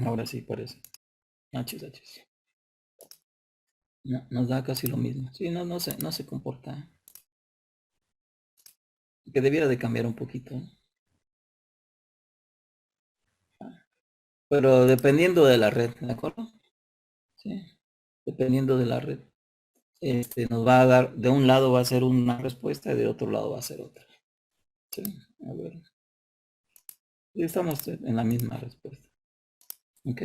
Speaker 3: Ahora sí parece. HH. No, nos da casi lo mismo. Sí, no se comporta. Que debiera de cambiar un poquito. Pero dependiendo de la red, ¿de acuerdo? Sí. Dependiendo de la red. Nos va a dar, de un lado va a ser una respuesta y de otro lado va a ser otra. Sí, a ver. Y estamos en la misma respuesta. ¿Ok?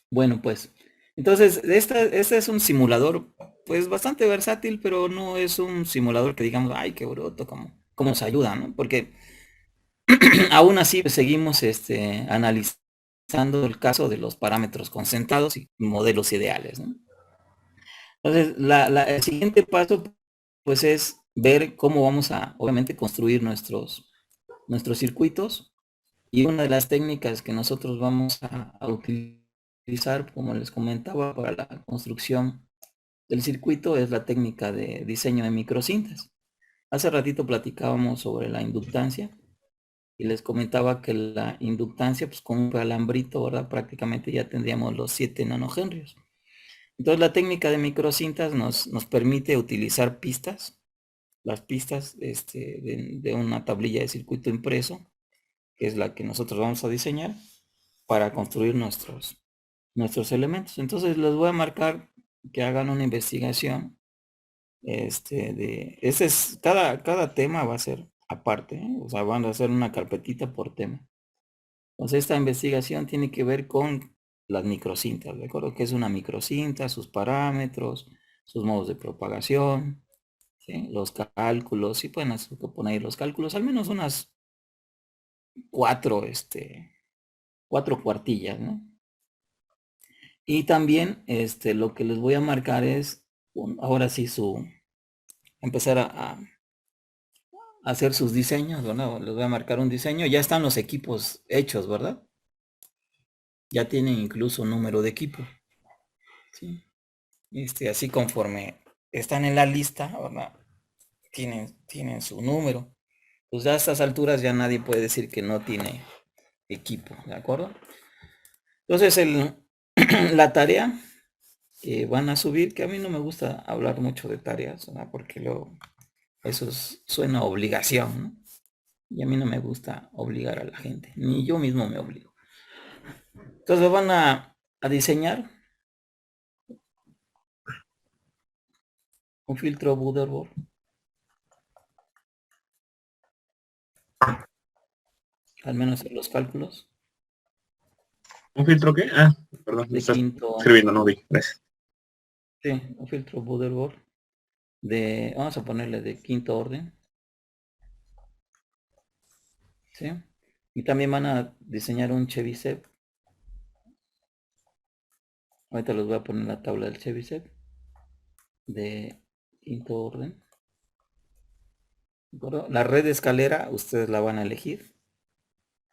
Speaker 3: Bueno, pues. Entonces, este es un simulador, pues bastante versátil, pero no es un simulador que digamos, ay, qué bruto, cómo nos ayuda, ¿no? Porque aún así pues, seguimos analizando el caso de los parámetros concentrados y modelos ideales, ¿no? Entonces, el siguiente paso, pues, es ver cómo vamos a, obviamente, construir nuestros circuitos. Y una de las técnicas que nosotros vamos a utilizar, como les comentaba, para la construcción del circuito es la técnica de diseño de microcintas. Hace ratito platicábamos sobre la inductancia y les comentaba que la inductancia, pues con un alambrito, ¿verdad? Prácticamente ya tendríamos los 7 nanohenrios. Entonces la técnica de microcintas nos permite utilizar pistas, las pistas de una tablilla de circuito impreso, que es la que nosotros vamos a diseñar para construir nuestros elementos. Entonces les voy a marcar que hagan una investigación. Cada tema va a ser aparte, ¿eh? O sea, van a hacer una carpetita por tema. Entonces esta investigación tiene que ver con las microcintas, ¿de acuerdo? ¿Qué es una microcinta? Sus parámetros, sus modos de propagación, ¿sí? Los cálculos, sí pueden poner los cálculos, al menos unas 4 cuartillas, ¿no? Y también lo que les voy a marcar es ahora sí empezar a hacer sus diseños, ¿verdad? Les voy a marcar un diseño. Ya están los equipos hechos, ¿verdad? Ya tienen incluso un número de equipo, ¿sí? Así conforme están en la lista, ¿verdad? Tienen su número. Pues ya a estas alturas ya nadie puede decir que no tiene equipo, ¿de acuerdo? Entonces la tarea que van a subir, que a mí no me gusta hablar mucho de tareas, ¿verdad? Porque luego eso suena a obligación, ¿no? Y a mí no me gusta obligar a la gente, ni yo mismo me obligo. Entonces van a diseñar un filtro Butterworth. Al menos en los cálculos.
Speaker 6: ¿Un filtro qué? Ah, perdón, me
Speaker 3: De
Speaker 6: estás
Speaker 3: quinto.
Speaker 6: escribiendo, no vi. Gracias.
Speaker 3: Sí, un filtro Butterworth. Vamos a ponerle de quinto orden. ¿Sí? Y también van a diseñar un Chebyshev. Ahorita les voy a poner la tabla del Chebyshev de quinto orden. ¿De acuerdo? La red de escalera ustedes la van a elegir.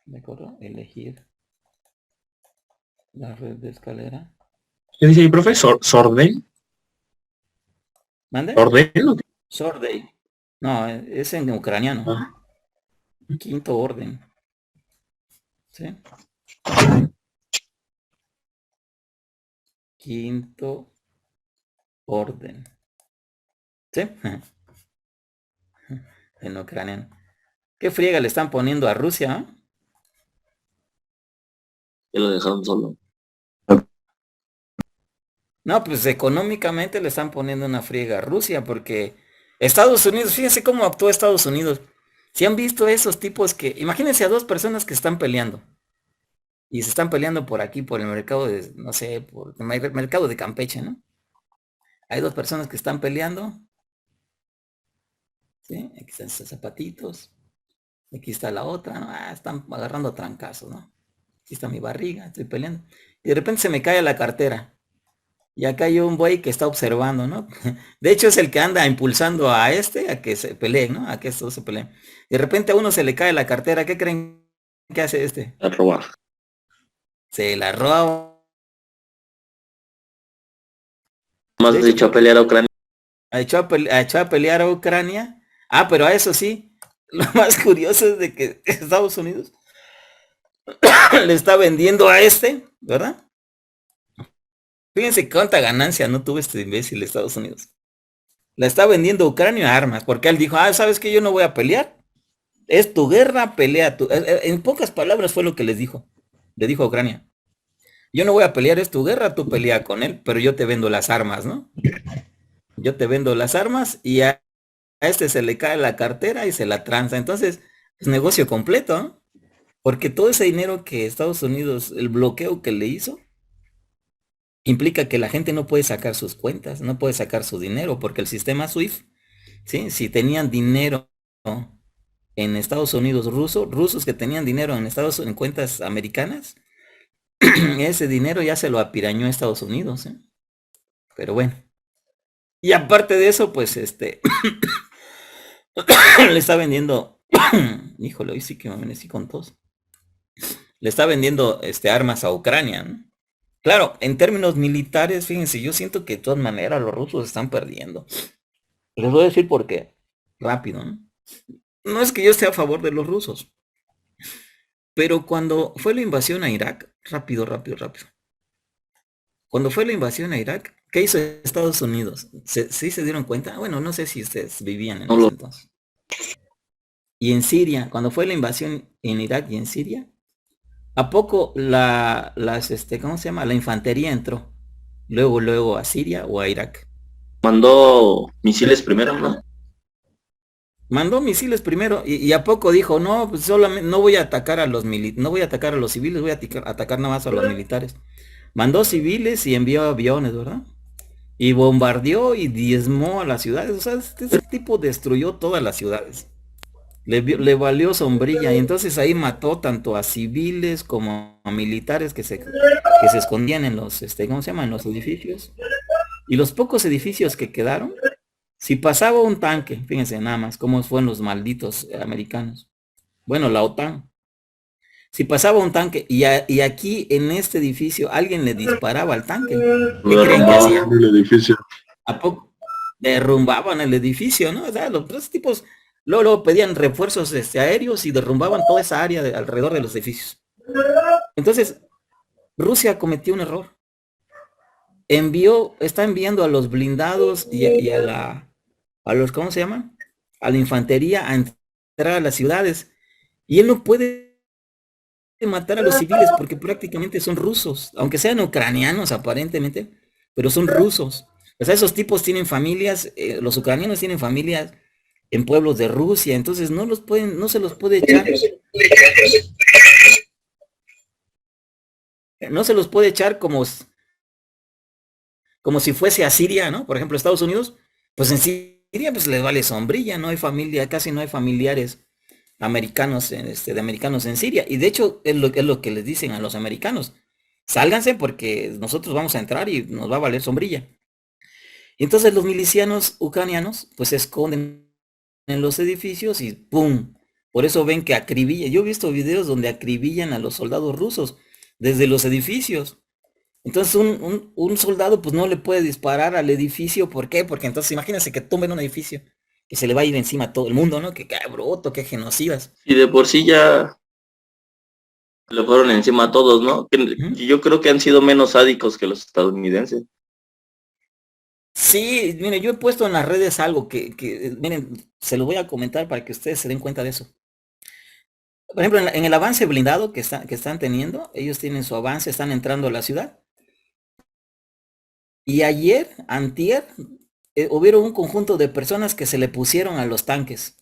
Speaker 3: ¿De acuerdo? Elegir la red de escalera.
Speaker 6: ¿Qué dice mi profesor? ¿Sorden?
Speaker 3: ¿Mande?
Speaker 6: ¿Orden o qué?
Speaker 3: Sordei. No, es en ucraniano.
Speaker 6: Ah.
Speaker 3: Quinto orden. ¿Sí? Quinto orden. ¿Sí? En ucraniano. ¿Qué friega le están poniendo a Rusia?
Speaker 7: Ya lo dejaron solo.
Speaker 3: No, pues económicamente le están poniendo una friega a Rusia porque Estados Unidos, fíjense cómo actuó Estados Unidos. Si han visto esos tipos que, imagínense a dos personas que están peleando y se están peleando por aquí, por el mercado de, no sé, por el mercado de Campeche, ¿no? Hay dos personas que están peleando. ¿Sí? Aquí están estos zapatitos. Aquí está la otra, ¿no? Están agarrando trancazos, ¿no? Aquí está mi barriga, estoy peleando. Y de repente se me cae la cartera. Y acá hay un buey que está observando, ¿no? De hecho es el que anda impulsando a que se peleen, ¿no? A que estos se peleen. Y de repente a uno se le cae la cartera. ¿Qué creen que hace este?
Speaker 7: A robar.
Speaker 3: Se la roba.
Speaker 7: Más
Speaker 3: De hecho,
Speaker 7: dicho a pelear a Ucrania.
Speaker 3: echó a pelear a Ucrania. Ah, pero a eso sí. Lo más curioso es de que Estados Unidos le está vendiendo a ¿verdad? Fíjense cuánta ganancia no tuvo este imbécil de Estados Unidos. La está vendiendo a Ucrania armas, porque él dijo, ¿sabes qué? Yo no voy a pelear. Es tu guerra, pelea tú. En pocas palabras fue lo que les dijo. Le dijo a Ucrania. Yo no voy a pelear, es tu guerra, tú pelea con él, pero yo te vendo las armas, ¿no? Yo te vendo las armas y a se le cae la cartera y se la tranza. Entonces, es negocio completo, ¿no? Porque todo ese dinero que Estados Unidos, el bloqueo que le hizo, implica que la gente no puede sacar sus cuentas, no puede sacar su dinero, porque el sistema SWIFT, ¿sí? Si tenían dinero en Estados Unidos rusos que tenían dinero en cuentas americanas, ese dinero ya se lo apirañó a Estados Unidos, ¿eh? Pero bueno, Y aparte de eso, pues le está vendiendo, híjole, hoy sí que me amanecí con tos. Le está vendiendo armas a Ucrania, ¿no? Claro, en términos militares, fíjense, yo siento que de todas maneras los rusos están perdiendo. Les voy a decir por qué. Rápido, ¿no? No es que yo esté a favor de los rusos, pero cuando fue la invasión a Irak, rápido. Cuando fue la invasión a Irak, ¿qué hizo Estados Unidos? ¿Sí se dieron cuenta? Bueno, no sé si ustedes vivían en
Speaker 7: No
Speaker 3: ese
Speaker 7: lo-
Speaker 3: entonces. Y en Siria, cuando fue la invasión en Irak y en Siria, ¿a poco ¿cómo se llama? La infantería entró luego a Siria o a Irak.
Speaker 7: Mandó misiles primero, ¿no?
Speaker 3: Mandó misiles primero y a poco dijo, no, pues solamente no voy a atacar a los no voy a atacar a los civiles, voy a atacar nada más a los militares. Mandó civiles y envió aviones, ¿verdad? Y bombardeó y diezmó a las ciudades. O sea, este tipo destruyó todas las ciudades. Le valió sombrilla y entonces ahí mató tanto a civiles como a militares que se escondían en los, ¿cómo se llama? En los edificios. Y los pocos edificios que quedaron, si pasaba un tanque, fíjense nada más cómo fueron los malditos americanos. Bueno, la OTAN. Si pasaba un tanque y aquí en este edificio alguien le disparaba al tanque, ¿qué creen que hacía?
Speaker 6: El edificio.
Speaker 3: ¿A poco derrumbaban el edificio, no? O sea, los tres tipos luego pedían refuerzos aéreos y derrumbaban toda esa área alrededor de los edificios. Entonces, Rusia cometió un error. Está enviando a los blindados y a los, ¿cómo se llama? A la infantería a entrar a las ciudades. Y él no puede matar a los civiles porque prácticamente son rusos, aunque sean ucranianos aparentemente, pero son rusos. O sea, esos tipos tienen familias, los ucranianos tienen familias en pueblos de Rusia, entonces no se los puede echar. No se los puede echar como si fuese a Siria, ¿no? Por ejemplo, Estados Unidos, pues en Siria pues les vale sombrilla, no hay familia, casi no hay familiares americanos de americanos en Siria. Y de hecho es lo que les dicen a los americanos. Sálganse porque nosotros vamos a entrar y nos va a valer sombrilla. Y entonces los milicianos ucranianos pues se esconden en los edificios y ¡pum! Por eso ven que acribillan. Yo he visto videos donde acribillan a los soldados rusos desde los edificios. Entonces un soldado pues no le puede disparar al edificio. ¿Por qué? Porque entonces imagínense que tumben un edificio y se le va a ir encima a todo el mundo, ¿no? Que qué bruto, qué genocidas.
Speaker 7: Y de por sí ya le fueron encima a todos, ¿no? Que yo creo que han sido menos sádicos que los estadounidenses.
Speaker 3: Sí, miren, yo he puesto en las redes algo que miren, se lo voy a comentar para que ustedes se den cuenta de eso. Por ejemplo, en el avance blindado que están teniendo, ellos tienen su avance, están entrando a la ciudad. Y antier, hubieron un conjunto de personas que se le pusieron a los tanques.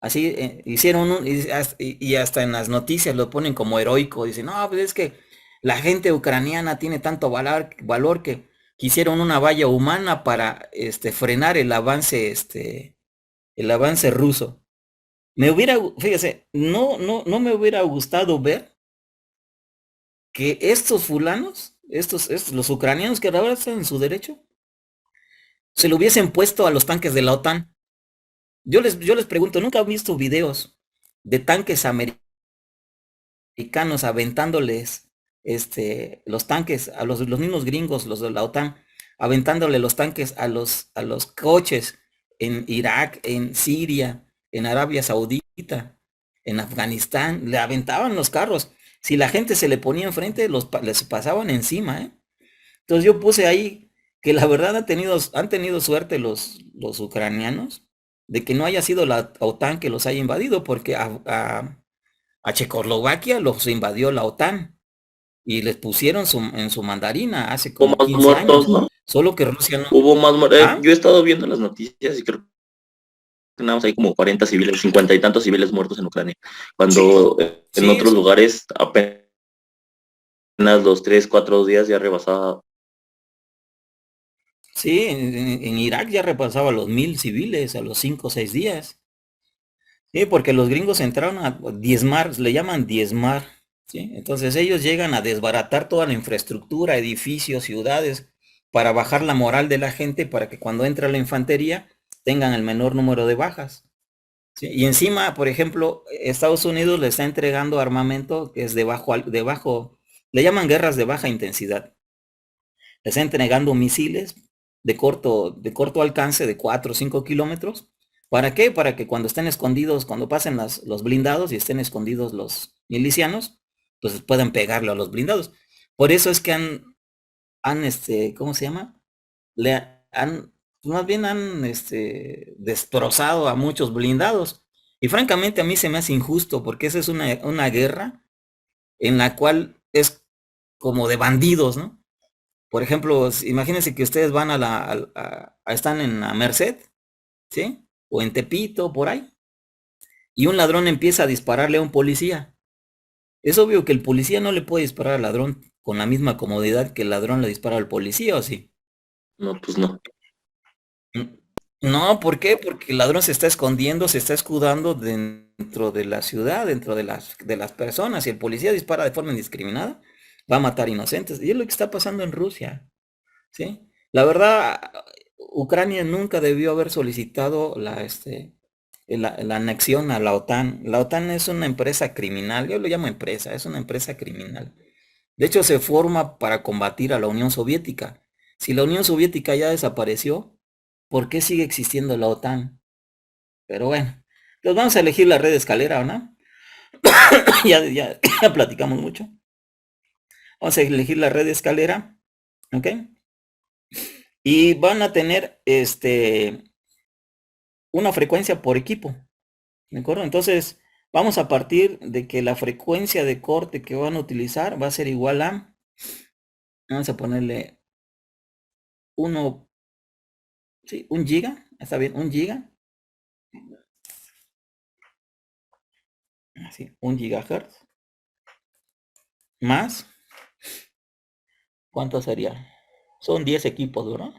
Speaker 3: Así hicieron y hasta en las noticias lo ponen como heroico. Dicen, no, pues es que la gente ucraniana tiene tanto valor que hicieron una valla humana para frenar el avance ruso. Fíjese, no me hubiera gustado ver que estos fulanos, los ucranianos que ahora están en su derecho, se lo hubiesen puesto a los tanques de la OTAN. Yo les pregunto, ¿nunca han visto videos de tanques americanos aventándoles los tanques a los mismos gringos, los de la OTAN, aventándole los tanques a los coches en Irak, en Siria, en Arabia Saudita, en Afganistán? Le aventaban los carros. Si la gente se le ponía enfrente, les pasaban encima, ¿eh? Entonces yo puse ahí que la verdad han tenido suerte los ucranianos de que no haya sido la OTAN que los haya invadido, porque a Checoslovaquia los invadió la OTAN y les pusieron en su mandarina hace como
Speaker 7: Hubo más
Speaker 3: 15
Speaker 7: muertos,
Speaker 3: años,
Speaker 7: ¿no?
Speaker 3: solo que Rusia no.
Speaker 7: Hubo más muertos.
Speaker 3: ¿Ah?
Speaker 7: Yo he estado viendo las noticias y creo que nada más hay como 40 civiles, 50 y tantos civiles muertos en Ucrania, cuando en otros lugares apenas 2, 3, 4 días ya rebasaba.
Speaker 3: Sí, en Irak ya repasaba los 1000 civiles a los 5 o 6 días. Sí, porque los gringos entraron a diezmar, le llaman diezmar, ¿sí? Entonces ellos llegan a desbaratar toda la infraestructura, edificios, ciudades, para bajar la moral de la gente, para que cuando entra la infantería tengan el menor número de bajas. ¿Sí? Y encima, por ejemplo, Estados Unidos le está entregando armamento que es de bajo, le llaman guerras de baja intensidad. Le está entregando misiles de corto alcance de 4 o 5 kilómetros. ¿Para qué? Para que cuando estén escondidos, cuando pasen los blindados y estén escondidos los milicianos, pues puedan pegarle a los blindados. Por eso es que ¿cómo se llama? Más bien han destrozado a muchos blindados. Y francamente a mí se me hace injusto porque esa es una guerra en la cual es como de bandidos, ¿no? Por ejemplo, imagínense que ustedes van están en la Merced, ¿sí? O en Tepito, por ahí. Y un ladrón empieza a dispararle a un policía. Es obvio que el policía no le puede disparar al ladrón con la misma comodidad que el ladrón le dispara al policía, ¿o sí?
Speaker 7: No, pues no.
Speaker 3: No, ¿por qué? Porque el ladrón se está escondiendo, se está escudando dentro de la ciudad, dentro de las personas. Si el policía dispara de forma indiscriminada, va a matar inocentes. Y es lo que está pasando en Rusia, ¿sí? La verdad, Ucrania nunca debió haber solicitado la anexión a la OTAN. La OTAN es una empresa criminal, yo lo llamo empresa, es una empresa criminal. De hecho, se forma para combatir a la Unión Soviética. Si la Unión Soviética ya desapareció, ¿por qué sigue existiendo la OTAN? Pero bueno, pues vamos a elegir la red escalera, ¿o no? ya platicamos mucho. Vamos a elegir la red escalera, ¿ok? Y van a tener una frecuencia por equipo, ¿de acuerdo? Entonces, vamos a partir de que la frecuencia de corte que van a utilizar va a ser igual a, vamos a ponerle 1 giga, está bien, 1 giga. Así, 1 gigahertz. Más, ¿cuánto sería? Son 10 equipos, ¿verdad?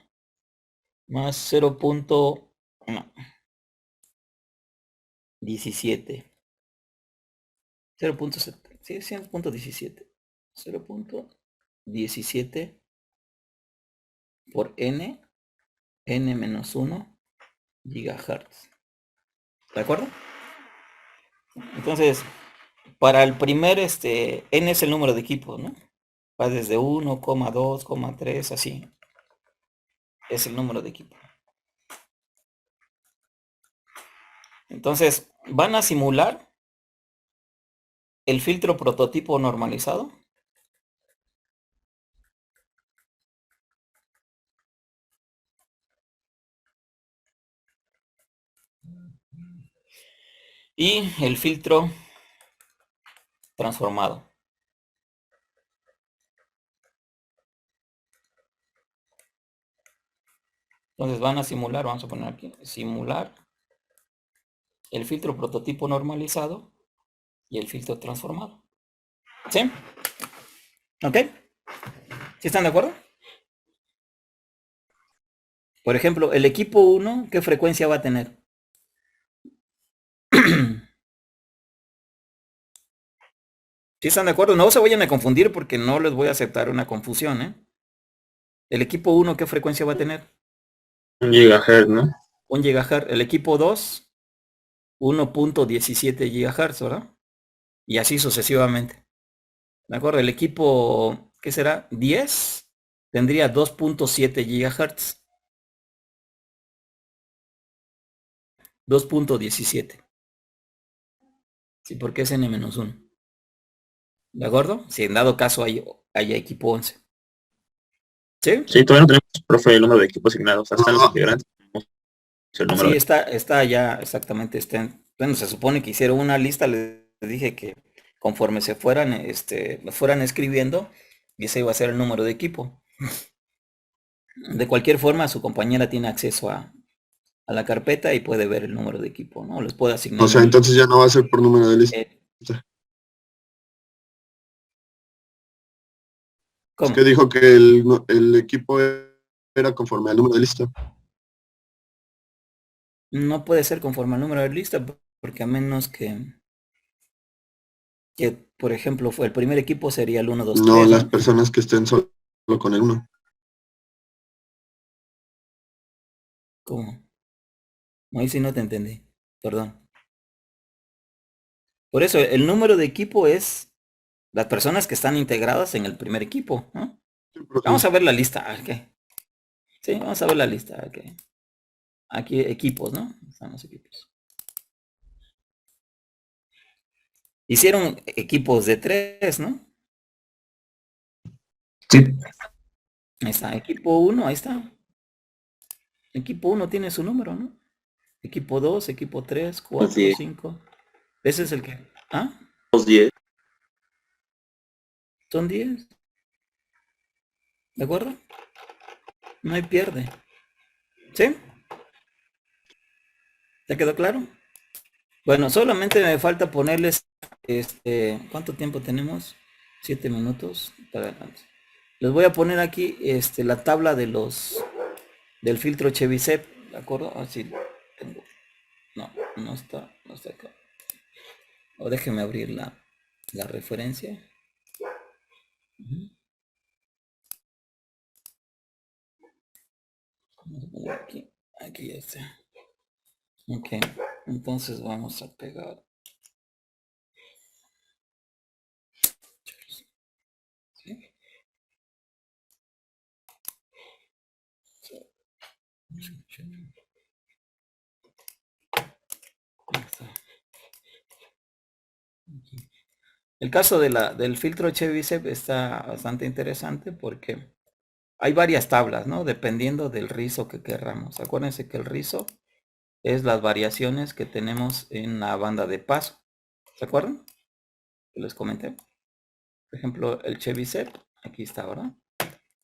Speaker 3: Más 0.17. 0.7, sí, 0.17. 0.17 por n menos 1 gigahertz. ¿De acuerdo? Entonces, para el primer, n es el número de equipos, ¿no? Va desde 1, 2, 3, así. Es el número de equipos. Entonces, van a simular el filtro prototipo normalizado. Y el filtro transformado. Entonces van a simular, vamos a poner aquí, simular el filtro prototipo normalizado y el filtro transformado. ¿Sí? ¿Ok? ¿Sí están de acuerdo? Por ejemplo, el equipo 1, ¿qué frecuencia va a tener? ¿Sí están de acuerdo? No se vayan a confundir porque no les voy a aceptar una confusión, ¿eh? El equipo 1, ¿qué frecuencia va a tener?
Speaker 6: 1 gigahertz, ¿no?
Speaker 3: 1 gigahertz. El equipo 2, 1.17 gigahertz, ¿verdad? Y así sucesivamente. ¿De acuerdo? El equipo, ¿qué será? 10 tendría 2.7 gigahertz. 2.17. Sí, porque es n-1. ¿De acuerdo? Si en dado caso haya equipo 11. ¿Sí?
Speaker 6: Sí, todavía no tenemos, profe, el número de equipos asignados. Hasta los integrantes tenemos el número
Speaker 3: Sí, está ya exactamente. Bueno, se supone que hicieron una lista, les dije que conforme se fueran escribiendo, y ese iba a ser el número de equipo. De cualquier forma, su compañera tiene acceso a la carpeta y puede ver el número de equipo, ¿no? Les puede asignar.
Speaker 8: O sea, entonces ya no va a ser por número de lista.
Speaker 3: ¿Cómo?
Speaker 8: Es que dijo que el equipo era conforme al número de lista.
Speaker 3: No puede ser conforme al número de lista, porque a menos que por ejemplo, el primer equipo sería el 1, 2, 3.
Speaker 8: No, las personas que estén solo con el 1.
Speaker 3: ¿Cómo? No, ahí sí no te entendí. Perdón. Por eso, el número de equipo es las personas que están integradas en el primer equipo, ¿no?
Speaker 8: Sí, profe.
Speaker 3: Vamos a ver la lista. Ok. Sí, vamos a ver la lista. Ok. Aquí equipos, ¿no? Están los equipos. Hicieron equipos de 3, ¿no?
Speaker 1: Sí.
Speaker 3: Ahí está. Equipo 1, ahí está. Equipo 1 tiene su número, ¿no? Equipo 2, equipo 3, 4,
Speaker 7: Así es.
Speaker 3: 5. Ese es el que... ¿Ah?
Speaker 7: Los 10.
Speaker 3: Son 10. ¿De acuerdo? No hay pierde. ¿Sí? ¿Te quedó claro? Bueno, solamente me falta ponerles, ¿cuánto tiempo tenemos? 7 minutos para adelante. Les voy a poner aquí, la tabla de del filtro Chebyshev, ¿de acuerdo? Así tengo. No, no está acá. O déjenme abrir la referencia. Ujú. Vamos a poner aquí ya está. Ok, entonces vamos a pegar. ¿Sí? Ahí está. Aquí. El caso del filtro Chebyshev está bastante interesante porque hay varias tablas, ¿no? Dependiendo del rizo que querramos. Acuérdense que el rizo es las variaciones que tenemos en la banda de paso. ¿Se acuerdan? Que les comenté. Por ejemplo, el Chebyshev, aquí está, ¿verdad?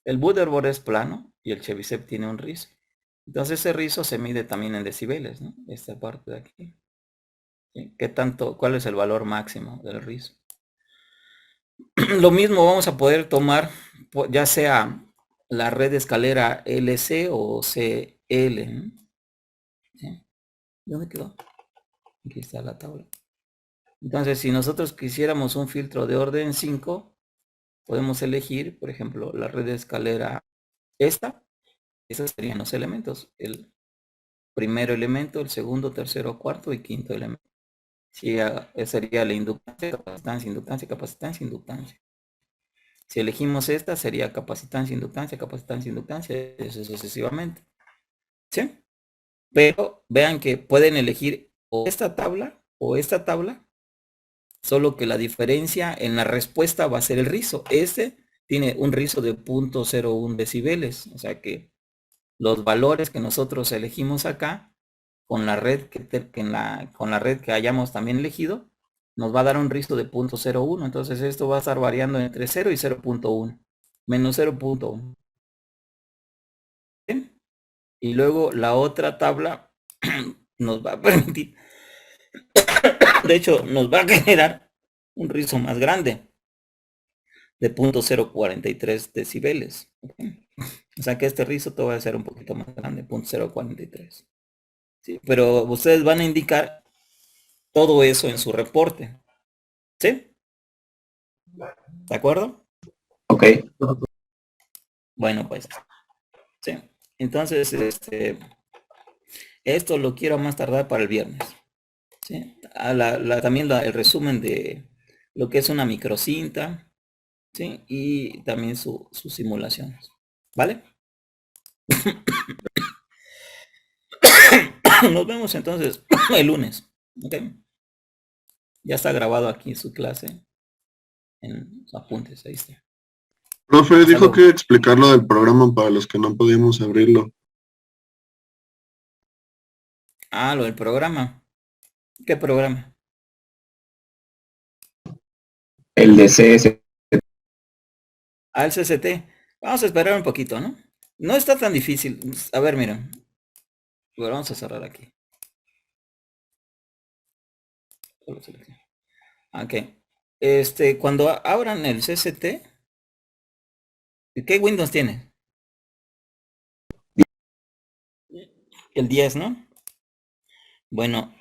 Speaker 3: El Butterbor es plano y el Chebyshev tiene un rizo. Entonces ese rizo se mide también en decibeles, ¿no? Esta parte de aquí. ¿Sí? ¿Qué tanto, cuál es el valor máximo del rizo? Lo mismo vamos a poder tomar, ya sea la red escalera LC o CL, ¿no? ¿Sí? ¿Dónde quedó? Aquí está la tabla. Entonces, si nosotros quisiéramos un filtro de orden 5, podemos elegir, por ejemplo, la red de escalera esta. Esos serían los elementos. El primer elemento, el segundo, tercero, cuarto y quinto elemento. Si sería la inductancia, capacitancia, inductancia, capacitancia, inductancia. Si elegimos esta, sería capacitancia, inductancia, eso sucesivamente. ¿Sí? Pero vean que pueden elegir o esta tabla, solo que la diferencia en la respuesta va a ser el rizo. Este tiene un rizo de 0.01 decibeles, o sea que los valores que nosotros elegimos acá, con la red con la red que hayamos también elegido, nos va a dar un rizo de 0.01. Entonces esto va a estar variando entre 0 y 0.1, menos 0.1. ¿Sí? Y luego la otra tabla nos va a permitir, de hecho, nos va a generar un rizo más grande de 0.043 decibeles. ¿Okay? O sea que este rizo todo va a ser un poquito más grande, 0.043. ¿Sí? Pero ustedes van a indicar todo eso en su reporte. ¿Sí? ¿De acuerdo?
Speaker 1: Ok.
Speaker 3: Bueno, pues. Sí. Entonces, esto lo quiero más tardar para el viernes. ¿Sí? También el resumen de lo que es una microcinta. ¿Sí? Y también sus simulaciones. ¿Vale? Nos vemos entonces el lunes. ¿Ok? Ya está grabado aquí su clase en los apuntes. Ahí está.
Speaker 8: Profe,
Speaker 3: Hasta
Speaker 8: dijo
Speaker 3: luego.
Speaker 8: que explicar lo del programa para los que no podíamos abrirlo.
Speaker 3: Ah, lo del programa. ¿Qué programa?
Speaker 1: El de CS.
Speaker 3: Ah, el CCT. Vamos a esperar un poquito, ¿no? No está tan difícil. A ver, miren. Bueno, vamos a cerrar aquí. Ok. Cuando abran el CCT, ¿qué Windows tiene? El 10, ¿no? Bueno,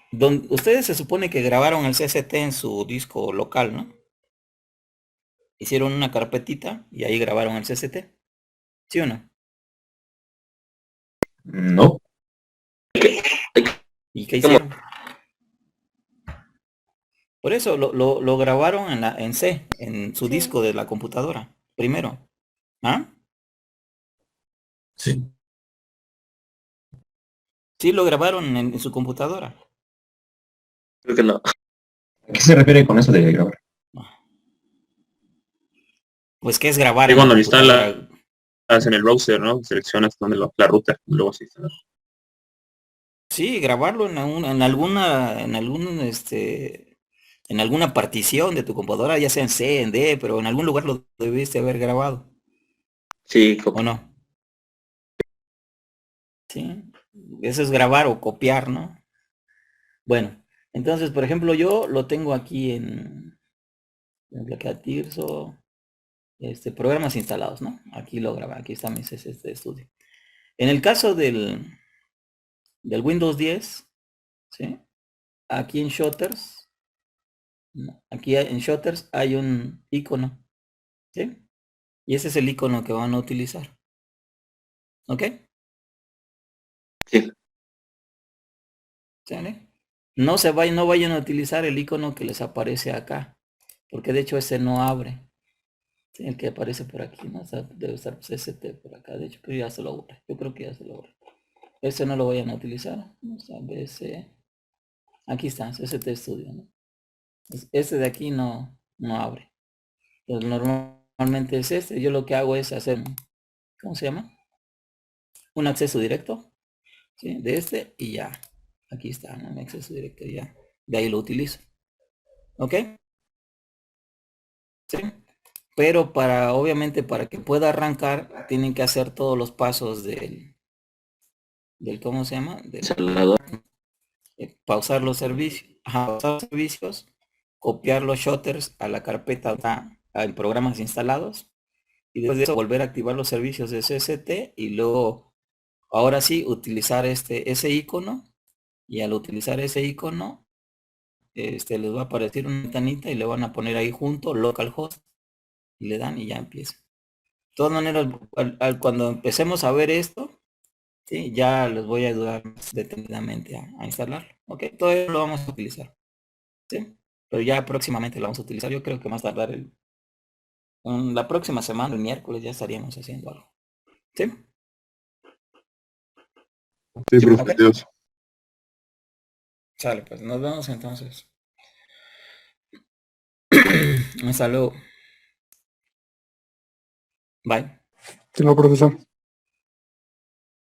Speaker 3: ustedes se supone que grabaron el CCT en su disco local, ¿no? Hicieron una carpetita y ahí grabaron el CCT. ¿Sí o no?
Speaker 1: No.
Speaker 3: ¿Y qué hicieron? Por eso lo grabaron en C, en su disco de la computadora, primero. ¿Ah?
Speaker 5: Sí.
Speaker 3: Sí, lo grabaron en su computadora.
Speaker 7: Creo que no.
Speaker 1: ¿A qué se refiere con eso de grabar?
Speaker 3: Pues, ¿qué es grabar
Speaker 6: Y
Speaker 3: en la
Speaker 6: cuando lo
Speaker 3: computadora?
Speaker 6: instalas en el browser, ¿no? Seleccionas donde la ruta, y luego se instala.
Speaker 3: Sí, grabarlo en alguna partición de tu computadora, ya sea en C, en D, pero en algún lugar lo debiste haber grabado,
Speaker 7: Sí,
Speaker 3: ¿o no? Sí, eso es grabar o copiar, ¿no? Bueno, entonces, por ejemplo, yo lo tengo aquí en Blackhat Tirso, programas instalados, ¿no? Aquí lo grabé, aquí está mi CSS Studio. En el caso del Windows 10, ¿sí? Aquí en Shutters, no, aquí en Shutters hay un icono, ¿sí? Y ese es el icono que van a utilizar. ¿Ok?
Speaker 7: sí.
Speaker 3: ¿Sale? No vayan a utilizar el icono que les aparece acá, porque de hecho ese no abre. Sí, el que aparece por aquí, ¿no? O sea, debe estar CST por acá. De hecho, ya se lo borré. Yo creo que ya se lo borré. Ese no lo vayan a utilizar. Vamos a BC. Aquí está, CST Studio, ¿no? Este de aquí no abre. Entonces, normalmente es este. Yo lo que hago es hacer, ¿cómo se llama? Un acceso directo, ¿sí? De este y ya. Aquí está, ¿no? Un acceso directo y ya. De ahí lo utilizo. ¿Ok? ¿Sí? Pero obviamente, para que pueda arrancar, tienen que hacer todos los pasos del ¿cómo se llama?
Speaker 7: Instalador.
Speaker 3: Pausar los servicios. Ajá, pausar los servicios, copiar los shutters a la carpeta en programas instalados y después de eso volver a activar los servicios de CST y luego, ahora sí, utilizar ese icono, y al utilizar ese icono, les va a aparecer una ventanita y le van a poner ahí junto localhost y le dan y ya empieza. De todas maneras, cuando empecemos a ver esto, sí, ya les voy a ayudar más detenidamente a instalarlo. Ok, todo eso lo vamos a utilizar. Sí, pero ya próximamente lo vamos a utilizar. Yo creo que más tardar la próxima semana, el miércoles, ya estaríamos haciendo algo. Sí,
Speaker 8: Sí, profe,
Speaker 3: ok.
Speaker 8: Dios.
Speaker 3: Sale, pues nos vemos entonces. Hasta luego. Bye.
Speaker 9: Sí, no, profesor.